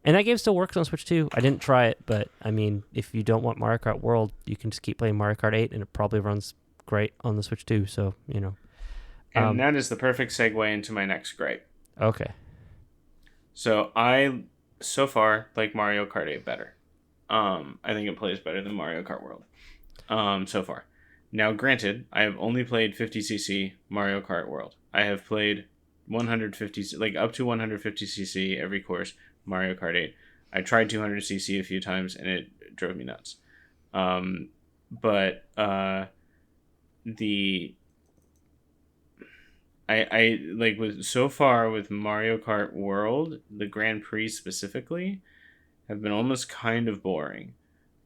and that game still works on Switch 2. I didn't try it, but I mean, if you don't want Mario Kart World, you can just keep playing Mario Kart 8, and it probably runs great on the Switch 2. So, And that is the perfect segue into my next gripe. Okay. So I, so far, like Mario Kart 8 better. I think it plays better than Mario Kart World. So far. Now, granted, I have only played 50cc Mario Kart World. I have played 150, like up to 150cc every course Mario Kart 8. I tried 200cc a few times, and it drove me nuts. I like with so far with Mario Kart World, the Grand Prix specifically, have been almost kind of boring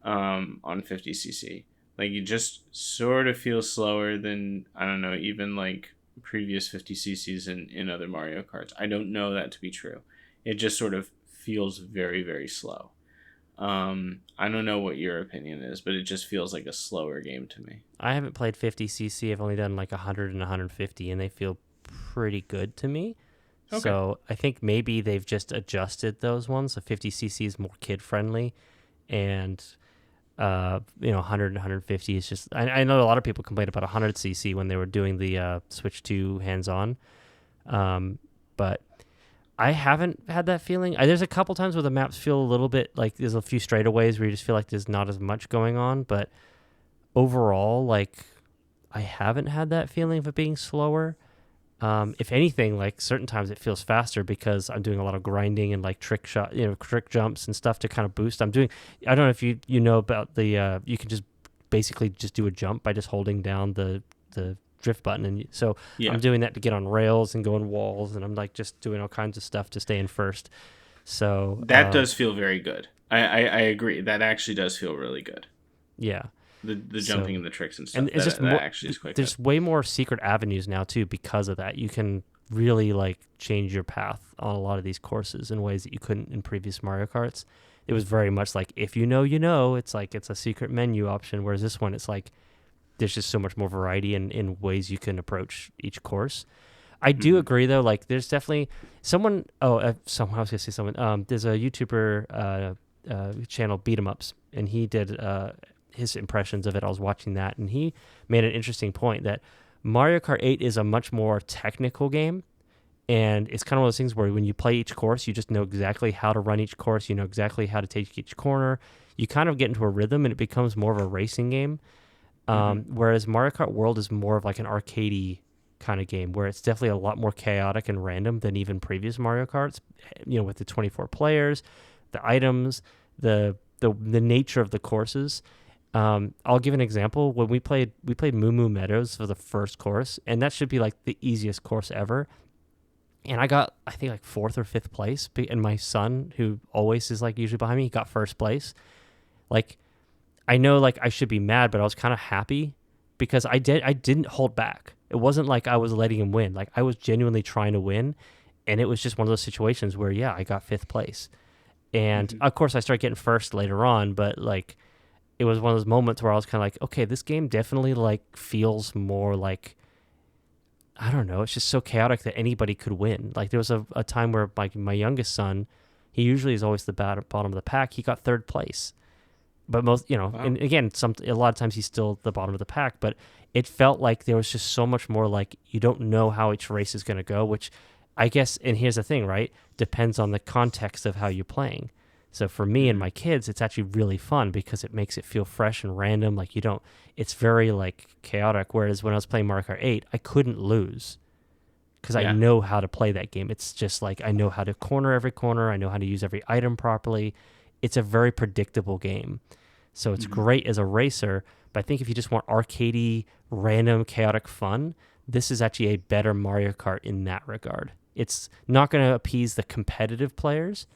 on 50cc. Like, you just sort of feel slower than, I don't know, even like previous 50cc's in other Mario Karts. I don't know that to be true. It just sort of feels very, very slow. I don't know what your opinion is, but it just feels like a slower game to me. I haven't played 50cc. I've only done like 100 and 150, and they feel pretty good to me. Okay. So I think maybe they've just adjusted those ones. So 50cc is more kid friendly, and 100 and 150 is just. I know a lot of people complained about 100cc when they were doing the Switch 2 hands-on, but I haven't had that feeling. There's a couple times where the maps feel a little bit like there's a few straightaways where you just feel like there's not as much going on, but overall, like, I haven't had that feeling of it being slower. If anything, like certain times it feels faster because I'm doing a lot of grinding and like trick jumps and stuff to kind of boost. I don't know if you know about the, you can just basically just do a jump by just holding down the drift button. And so I'm doing that to get on rails and go on walls, and I'm like just doing all kinds of stuff to stay in first. So that does feel very good. I agree. That actually does feel really good. Yeah. The jumping and the tricks and stuff. And it's that actually is quite good. There's way more secret avenues now too because of that. You can really like change your path on a lot of these courses in ways that you couldn't in previous Mario Karts. It was very much like, if you know, you know. It's like it's a secret menu option, whereas this one, it's like there's just so much more variety in ways you can approach each course. I do agree though, like there's definitely someone. Someone I was gonna say someone. There's a YouTuber channel, Beat 'em Ups, and he did his impressions of it. I was watching that, and he made an interesting point that Mario Kart 8 is a much more technical game, and it's kind of one of those things where when you play each course, you just know exactly how to run each course. You know exactly how to take each corner. You kind of get into a rhythm, and it becomes more of a racing game. Whereas Mario Kart World is more of like an arcadey kind of game, where it's definitely a lot more chaotic and random than even previous Mario Karts. You know, with the 24 players, the items, the nature of the courses. I'll give an example. When we played Moo Moo Meadows for the first course, and that should be like the easiest course ever. And I got, I think, like 4th or 5th place. And my son, who always is like usually behind me, he got 1st place. Like, I know like I should be mad, but I was kind of happy because I didn't hold back. It wasn't like I was letting him win. Like, I was genuinely trying to win. And it was just one of those situations where, yeah, I got 5th place. And of course I started getting 1st later on, but like, it was one of those moments where I was kind of like, okay, this game definitely like feels more like, I don't know, it's just so chaotic that anybody could win. Like, there was a time where like my youngest son, he usually is always the bottom of the pack. He got 3rd place, but most, wow. And again, a lot of times he's still the bottom of the pack, but it felt like there was just so much more like you don't know how each race is going to go, which I guess, and here's the thing, right? Depends on the context of how you're playing. So for me and my kids, it's actually really fun because it makes it feel fresh and random. Like, it's very like chaotic. Whereas when I was playing Mario Kart 8, I couldn't lose because I know how to play that game. It's just like, I know how to corner every corner. I know how to use every item properly. It's a very predictable game. So it's great as a racer. But I think if you just want arcadey, random, chaotic fun, this is actually a better Mario Kart in that regard. It's not going to appease the competitive players,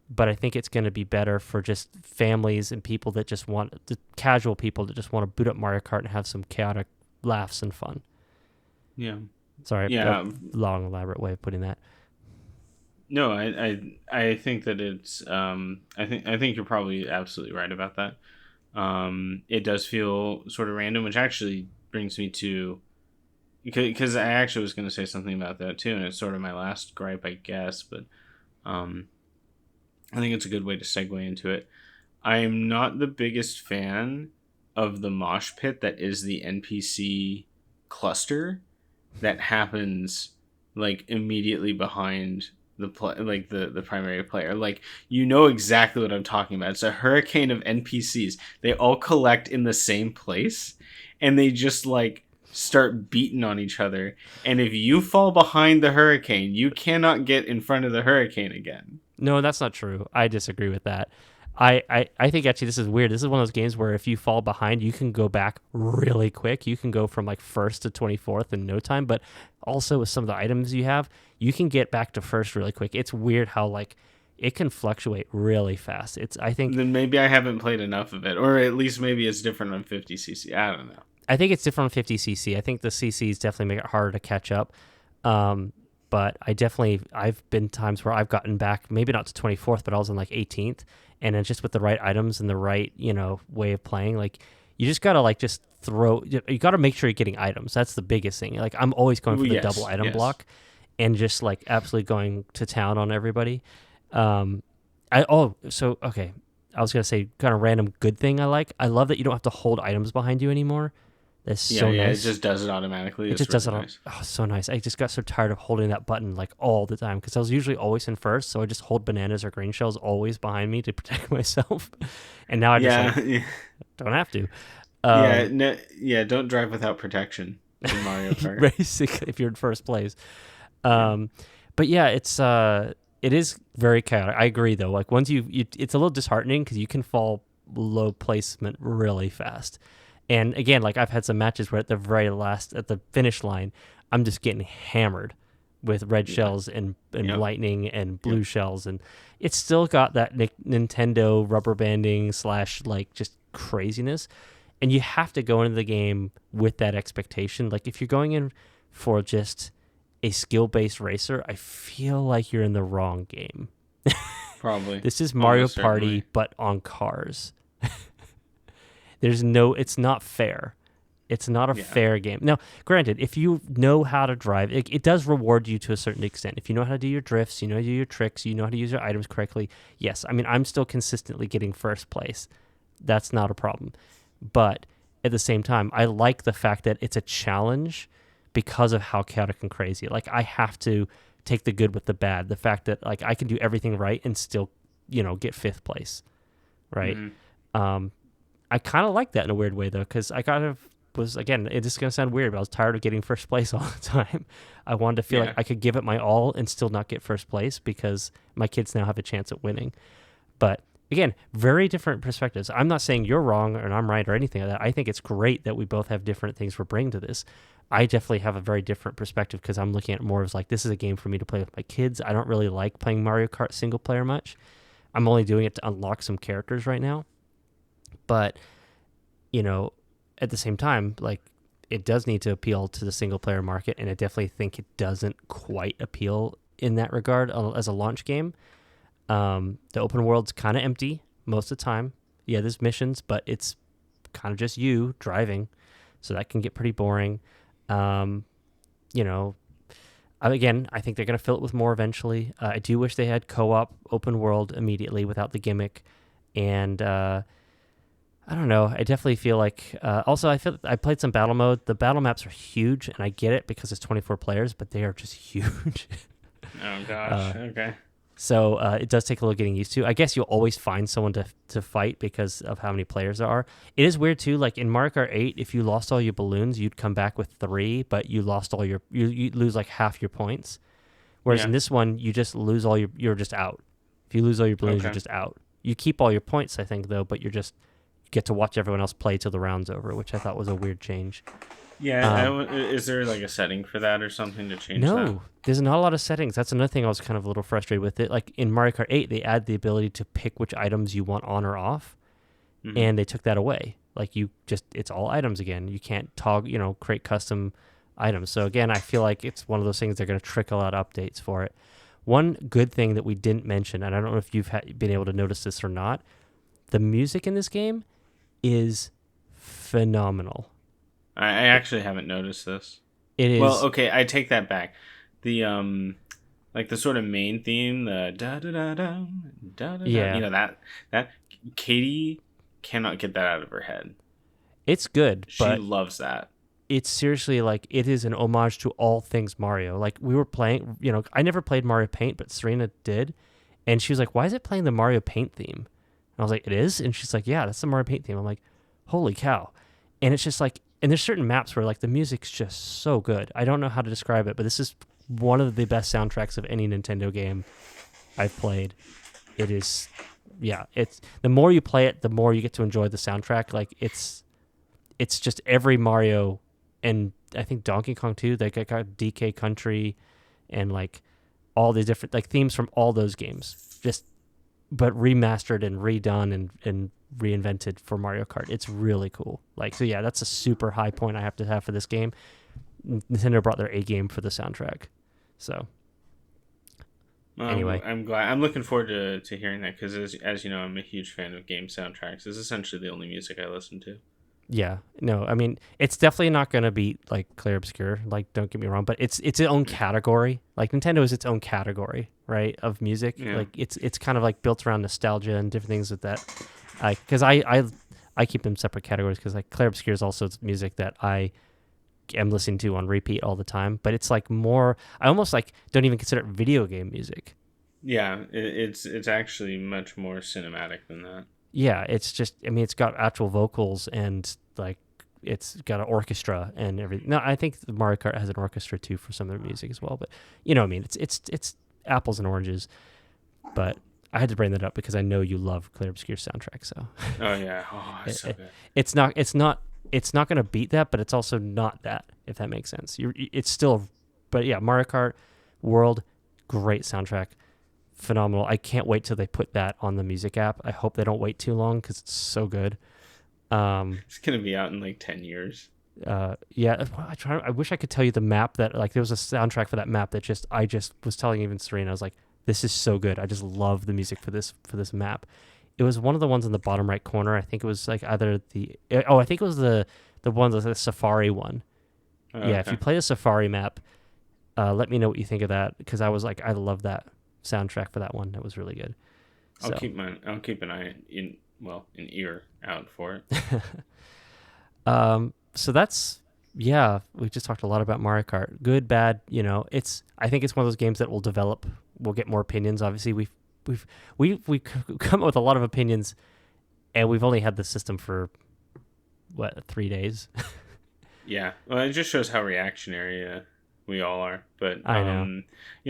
but I think it's going to be better for just families and people that just want, the casual people that just want to boot up Mario Kart and have some chaotic laughs and fun. Yeah. Sorry, long, elaborate way of putting that. No, I think that it's I think you're probably absolutely right about that. It does feel sort of random, which actually brings me to, because I actually was going to say something about that too, and it's sort of my last gripe, I guess, but I think it's a good way to segue into it. I am not the biggest fan of the mosh pit that is the NPC cluster that happens like immediately behind the the primary player. Like, you know exactly what I'm talking about. It's a hurricane of NPCs. They all collect in the same place, and they just like start beating on each other. And if you fall behind the hurricane, you cannot get in front of the hurricane again. No, that's not true. I disagree with that. I think actually this is weird. This is one of those games where if you fall behind, you can go back really quick. You can go from like 1st to 24th in no time, but also with some of the items you have, you can get back to 1st really quick. It's weird how like it can fluctuate really fast. I think then maybe I haven't played enough of it, or at least maybe it's different on 50cc. I don't know. I think it's different on 50cc. I think the CCs definitely make it harder to catch up. But I've been times where I've gotten back, maybe not to 24th, but I was in like 18th. And then just with the right items and the right, way of playing, like you just got to like just you got to make sure you're getting items. That's the biggest thing. Like, I'm always going for the double item block and just like absolutely going to town on everybody. Okay. I was going to say kind of random good thing I love that you don't have to hold items behind you anymore. That's so nice. It just does it automatically. It just does it. Nice. Oh, so nice. I just got so tired of holding that button like all the time because I was usually always in 1st, so I just hold bananas or green shells always behind me to protect myself. And now I just don't have to. Don't drive without protection in Mario Kart. Basically, if you're in 1st place. But yeah, it is very chaotic. I agree though. Like, once it's a little disheartening because you can fall low placement really fast. And again, like, I've had some matches where at the very last, at the finish line, I'm just getting hammered with red shells and lightning and blue shells. And it's still got that Nintendo rubber banding / like just craziness. And you have to go into the game with that expectation. Like, if you're going in for just a skill-based racer, I feel like you're in the wrong game. Probably. This is Mario Almost Party, certainly. but on cars. It's not fair. It's not a fair game. Now, granted, if you know how to drive, it does reward you to a certain extent. If you know how to do your drifts, you know how to do your tricks, you know how to use your items correctly, yes. I mean, I'm still consistently getting first place. That's not a problem. But at the same time, I like the fact that it's a challenge because of how chaotic and crazy. Like, I have to take the good with the bad. The fact that, like, I can do everything right and still, get fifth place, right? Mm-hmm. I kind of like that in a weird way, though, because I kind of was, again, it's just going to sound weird, but I was tired of getting first place all the time. I wanted to feel like I could give it my all and still not get first place because my kids now have a chance at winning. But again, very different perspectives. I'm not saying you're wrong or I'm right or anything like that. I think it's great that we both have different things we're bringing to this. I definitely have a very different perspective because I'm looking at it more as like, this is a game for me to play with my kids. I don't really like playing Mario Kart single player much. I'm only doing it to unlock some characters right now. But, at the same time, like, it does need to appeal to the single player market, and I definitely think it doesn't quite appeal in that regard as a launch game. The open world's kind of empty most of the time. Yeah, there's missions, but it's kind of just you driving, so that can get pretty boring. Again, I think they're going to fill it with more eventually. I do wish they had co-op open world immediately without the gimmick, and I don't know. I definitely feel like. Also, I played some battle mode. The battle maps are huge, and I get it because it's 24 players, but they are just huge. Oh gosh. Okay. So it does take a little getting used to. I guess you'll always find someone to fight because of how many players there are. It is weird too. Like in Mario Kart 8, if you lost all your balloons, you'd come back with 3, but you lost all you lose like half your points. Whereas in this one, you just lose you're just out. If you lose all your balloons, you're just out. You keep all your points, I think, though, but you're just get to watch everyone else play till the round's over, which I thought was a weird change. Yeah, is there like a setting for that or something to change that? No, there's not a lot of settings. That's another thing I was kind of a little frustrated with it. Like in Mario Kart 8, they add the ability to pick which items you want on or off, and they took that away. Like it's all items again. You can't create custom items. So again, I feel like it's one of those things they're going to trickle out updates for it. One good thing that we didn't mention, and I don't know if you've been able to notice this or not, the music in this game is phenomenal. I actually haven't noticed this. It is. Well, okay, I take that back. The like the sort of main theme, the da da da da da da. Yeah. That Katie cannot get that out of her head. It's good. She but loves that. It's seriously like it is an homage to all things Mario. Like we were playing, I never played Mario Paint, but Serena did, and she was like, "Why is it playing the Mario Paint theme?" And I was like, "It is?" And she's like, "Yeah, that's the Mario Paint theme." I'm like, "Holy cow!" And it's just like, and there's certain maps where like the music's just so good. I don't know how to describe it, but this is one of the best soundtracks of any Nintendo game I've played. It is, yeah. It's the more you play it, the more you get to enjoy the soundtrack. Like it's just every Mario, and I think Donkey Kong too. Like I got DK Country, and like all the different like themes from all those games, just but remastered and redone and reinvented for Mario Kart. It's really cool. Like, so yeah, that's a super high point I have to have for this game. Nintendo brought their A game for the soundtrack. So anyway, I'm glad. I'm looking forward to hearing that because as you know, I'm a huge fan of game soundtracks. It's essentially the only music I listen to. Yeah, no, I mean, it's definitely not going to beat like Clear Obscure. Like, don't get me wrong, but it's its own category. Like Nintendo is its own category, right, of music. Yeah. Like it's kind of like built around nostalgia and different things with that. Because I keep them separate categories because like Clear Obscure is also music that I am listening to on repeat all the time. But it's like more, I almost like don't even consider it video game music. Yeah, it's actually much more cinematic than that. Yeah, it's just, I mean, it's got actual vocals and like it's got an orchestra and everything. No, I think Mario Kart has an orchestra too for some of their music as well. But you know what I mean? It's apples and oranges. But I had to bring that up because I know you love Clear Obscure soundtrack. So. Oh yeah, it's so good. It's not going to beat that, but it's also not that. If that makes sense, it's still. But yeah, Mario Kart World, great soundtrack. Phenomenal. I can't wait till they put that on the music app. I hope they don't wait too long because it's so good. It's gonna be out in like 10 years. Yeah, I wish I could tell you the map that, like, there was a soundtrack for that map that I just was telling even Serena, I was like, this is so good. I just love the music for this map. It was one of the ones in the bottom right corner. I think it was like either I think it was the one, the Safari one. Oh, Yeah, okay. if you play the Safari map, let me know what you think of that, because I was like, I love that soundtrack for that one. That was really good. I'll So. keep an eye an ear out for it. So that's, yeah, we just talked a lot about Mario Kart. Good, bad, I think it's one of those games that will develop. We'll get more opinions. Obviously, we come up with a lot of opinions, and we've only had the system for 3 days. Yeah, well, it just shows how reactionary we all are. But I know.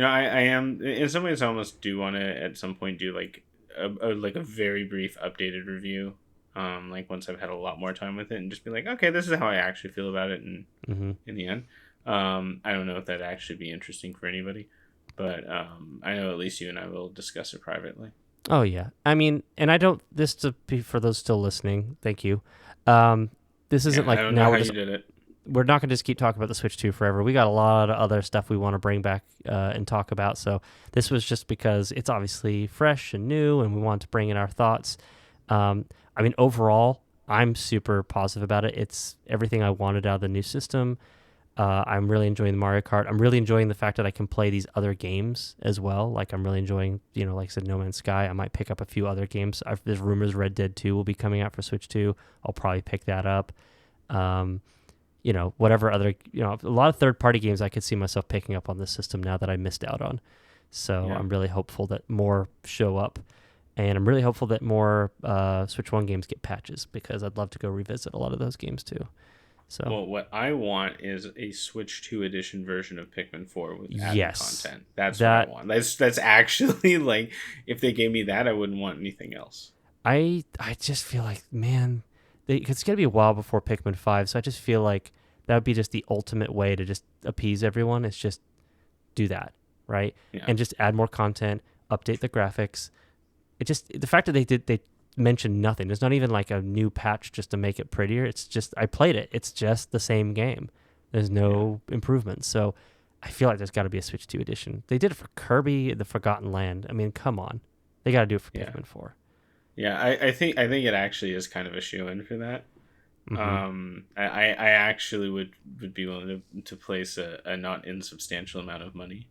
I am in some ways. I almost do want to at some point do like a very brief updated review. Like once I've had a lot more time with it, and just be like, okay, this is how I actually feel about it, and in the end, I don't know if that'd actually be interesting for anybody, but I know at least you and I will discuss it privately. Oh yeah, I mean, and I don't. This to be for those still listening. Thank you. This isn't like I don't now know we're how just you did it. we're not going to just keep talking about the Switch 2 forever. We got a lot of other stuff we want to bring back and talk about. So this was just because it's obviously fresh and new, and we want to bring in our thoughts. I mean, overall, I'm super positive about it. It's everything I wanted out of the new system. I'm really enjoying the Mario Kart. I'm really enjoying the fact that I can play these other games as well. Like, I'm really enjoying, like I said, No Man's Sky. I might pick up a few other games. There's rumors Red Dead 2 will be coming out for Switch 2. I'll probably pick that up. Whatever other, a lot of third-party games I could see myself picking up on this system now that I missed out on. So Yeah. I'm really hopeful that more show up. And I'm really hopeful that more Switch 1 games get patches, because I'd love to go revisit a lot of those games too. So, Well, what I want is a Switch 2 edition version of Pikmin 4 with added yes, content. That's that, what I want. That's actually like, if they gave me that, I wouldn't want anything else. I just feel like, man, it's going to be a while before Pikmin 5, so I just feel like that would be just the ultimate way to just appease everyone. It's just do that, right? Yeah. And just add more content, update the graphics. It just, the fact that they mentioned nothing. There's not even like a new patch just to make it prettier. It's just, I played it. It's just the same game. There's no improvements. So I feel like there's got to be a Switch 2 edition. They did it for Kirby, The Forgotten Land. I mean, come on. They got to do it for Pikmin 4. Yeah, I think it actually is kind of a shoe-in for that. Mm-hmm. I actually would be willing to place a not insubstantial amount of money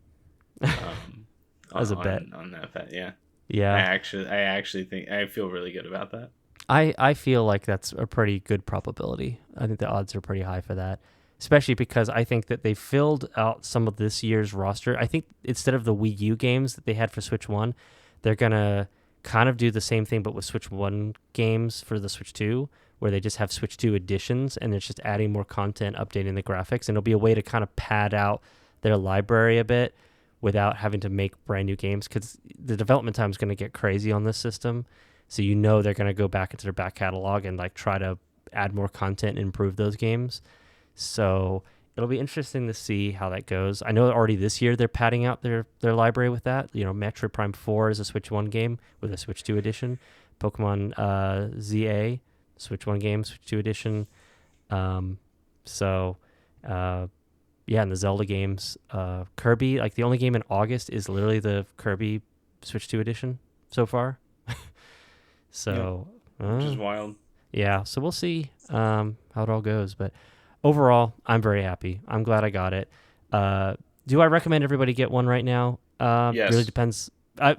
As a bet on that bet. Yeah. Yeah. I actually think I feel really good about that. I feel like that's a pretty good probability. I think the odds are pretty high for that, especially because I think that they filled out some of this year's roster. I think instead of the Wii U games that they had for Switch 1, they're going to kind of do the same thing but with Switch 1 games for the Switch 2, where they just have Switch 2 editions and it's just adding more content, updating the graphics, and it'll be a way to kind of pad out their library a bit without having to make brand new games, because the development time is going to get crazy on this system. So they're going to go back into their back catalog and like try to add more content and improve those games. So it'll be interesting to see how that goes. I know already this year they're padding out their library with that. Metroid Prime 4 is a Switch 1 game with a Switch 2 edition. Pokemon ZA, Switch 1 game, Switch 2 edition. And the Zelda games. Kirby, like the only game in August is literally the Kirby Switch 2 edition so far. So, which is wild. Yeah, so we'll see how it all goes. But overall, I'm very happy. I'm glad I got it. Do I recommend everybody get one right now? Yes. Really depends. I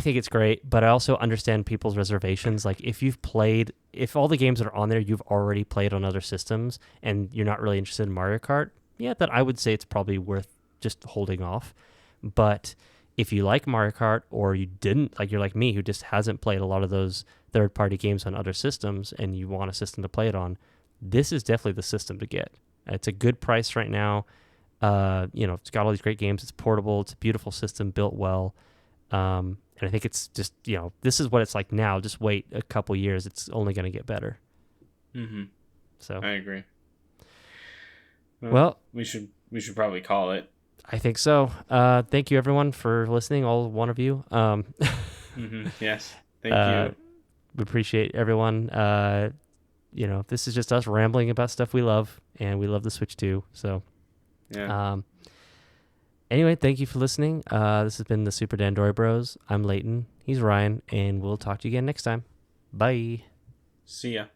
think it's great, but I also understand people's reservations. Like if all the games that are on there you've already played on other systems and you're not really interested in Mario Kart, yeah, then I would say it's probably worth just holding off. But if you like Mario Kart, or you didn't, like you're like me who just hasn't played a lot of those third-party games on other systems and you want a system to play it on, this is definitely the system to get. It's a good price right now. It's got all these great games. It's portable. It's a beautiful system built well. And I think it's just, this is what it's like now. Just wait a couple years. It's only going to get better. Mm-hmm. So I agree. Well, we should probably call it. I think so. Thank you everyone for listening, all one of you. Yes. Thank you. We appreciate everyone. this is just us rambling about stuff we love, and we love the Switch too. So, Yeah. Anyway, thank you for listening. This has been the Super Dandori Bros. I'm Leighton. He's Ryan, and we'll talk to you again next time. Bye. See ya.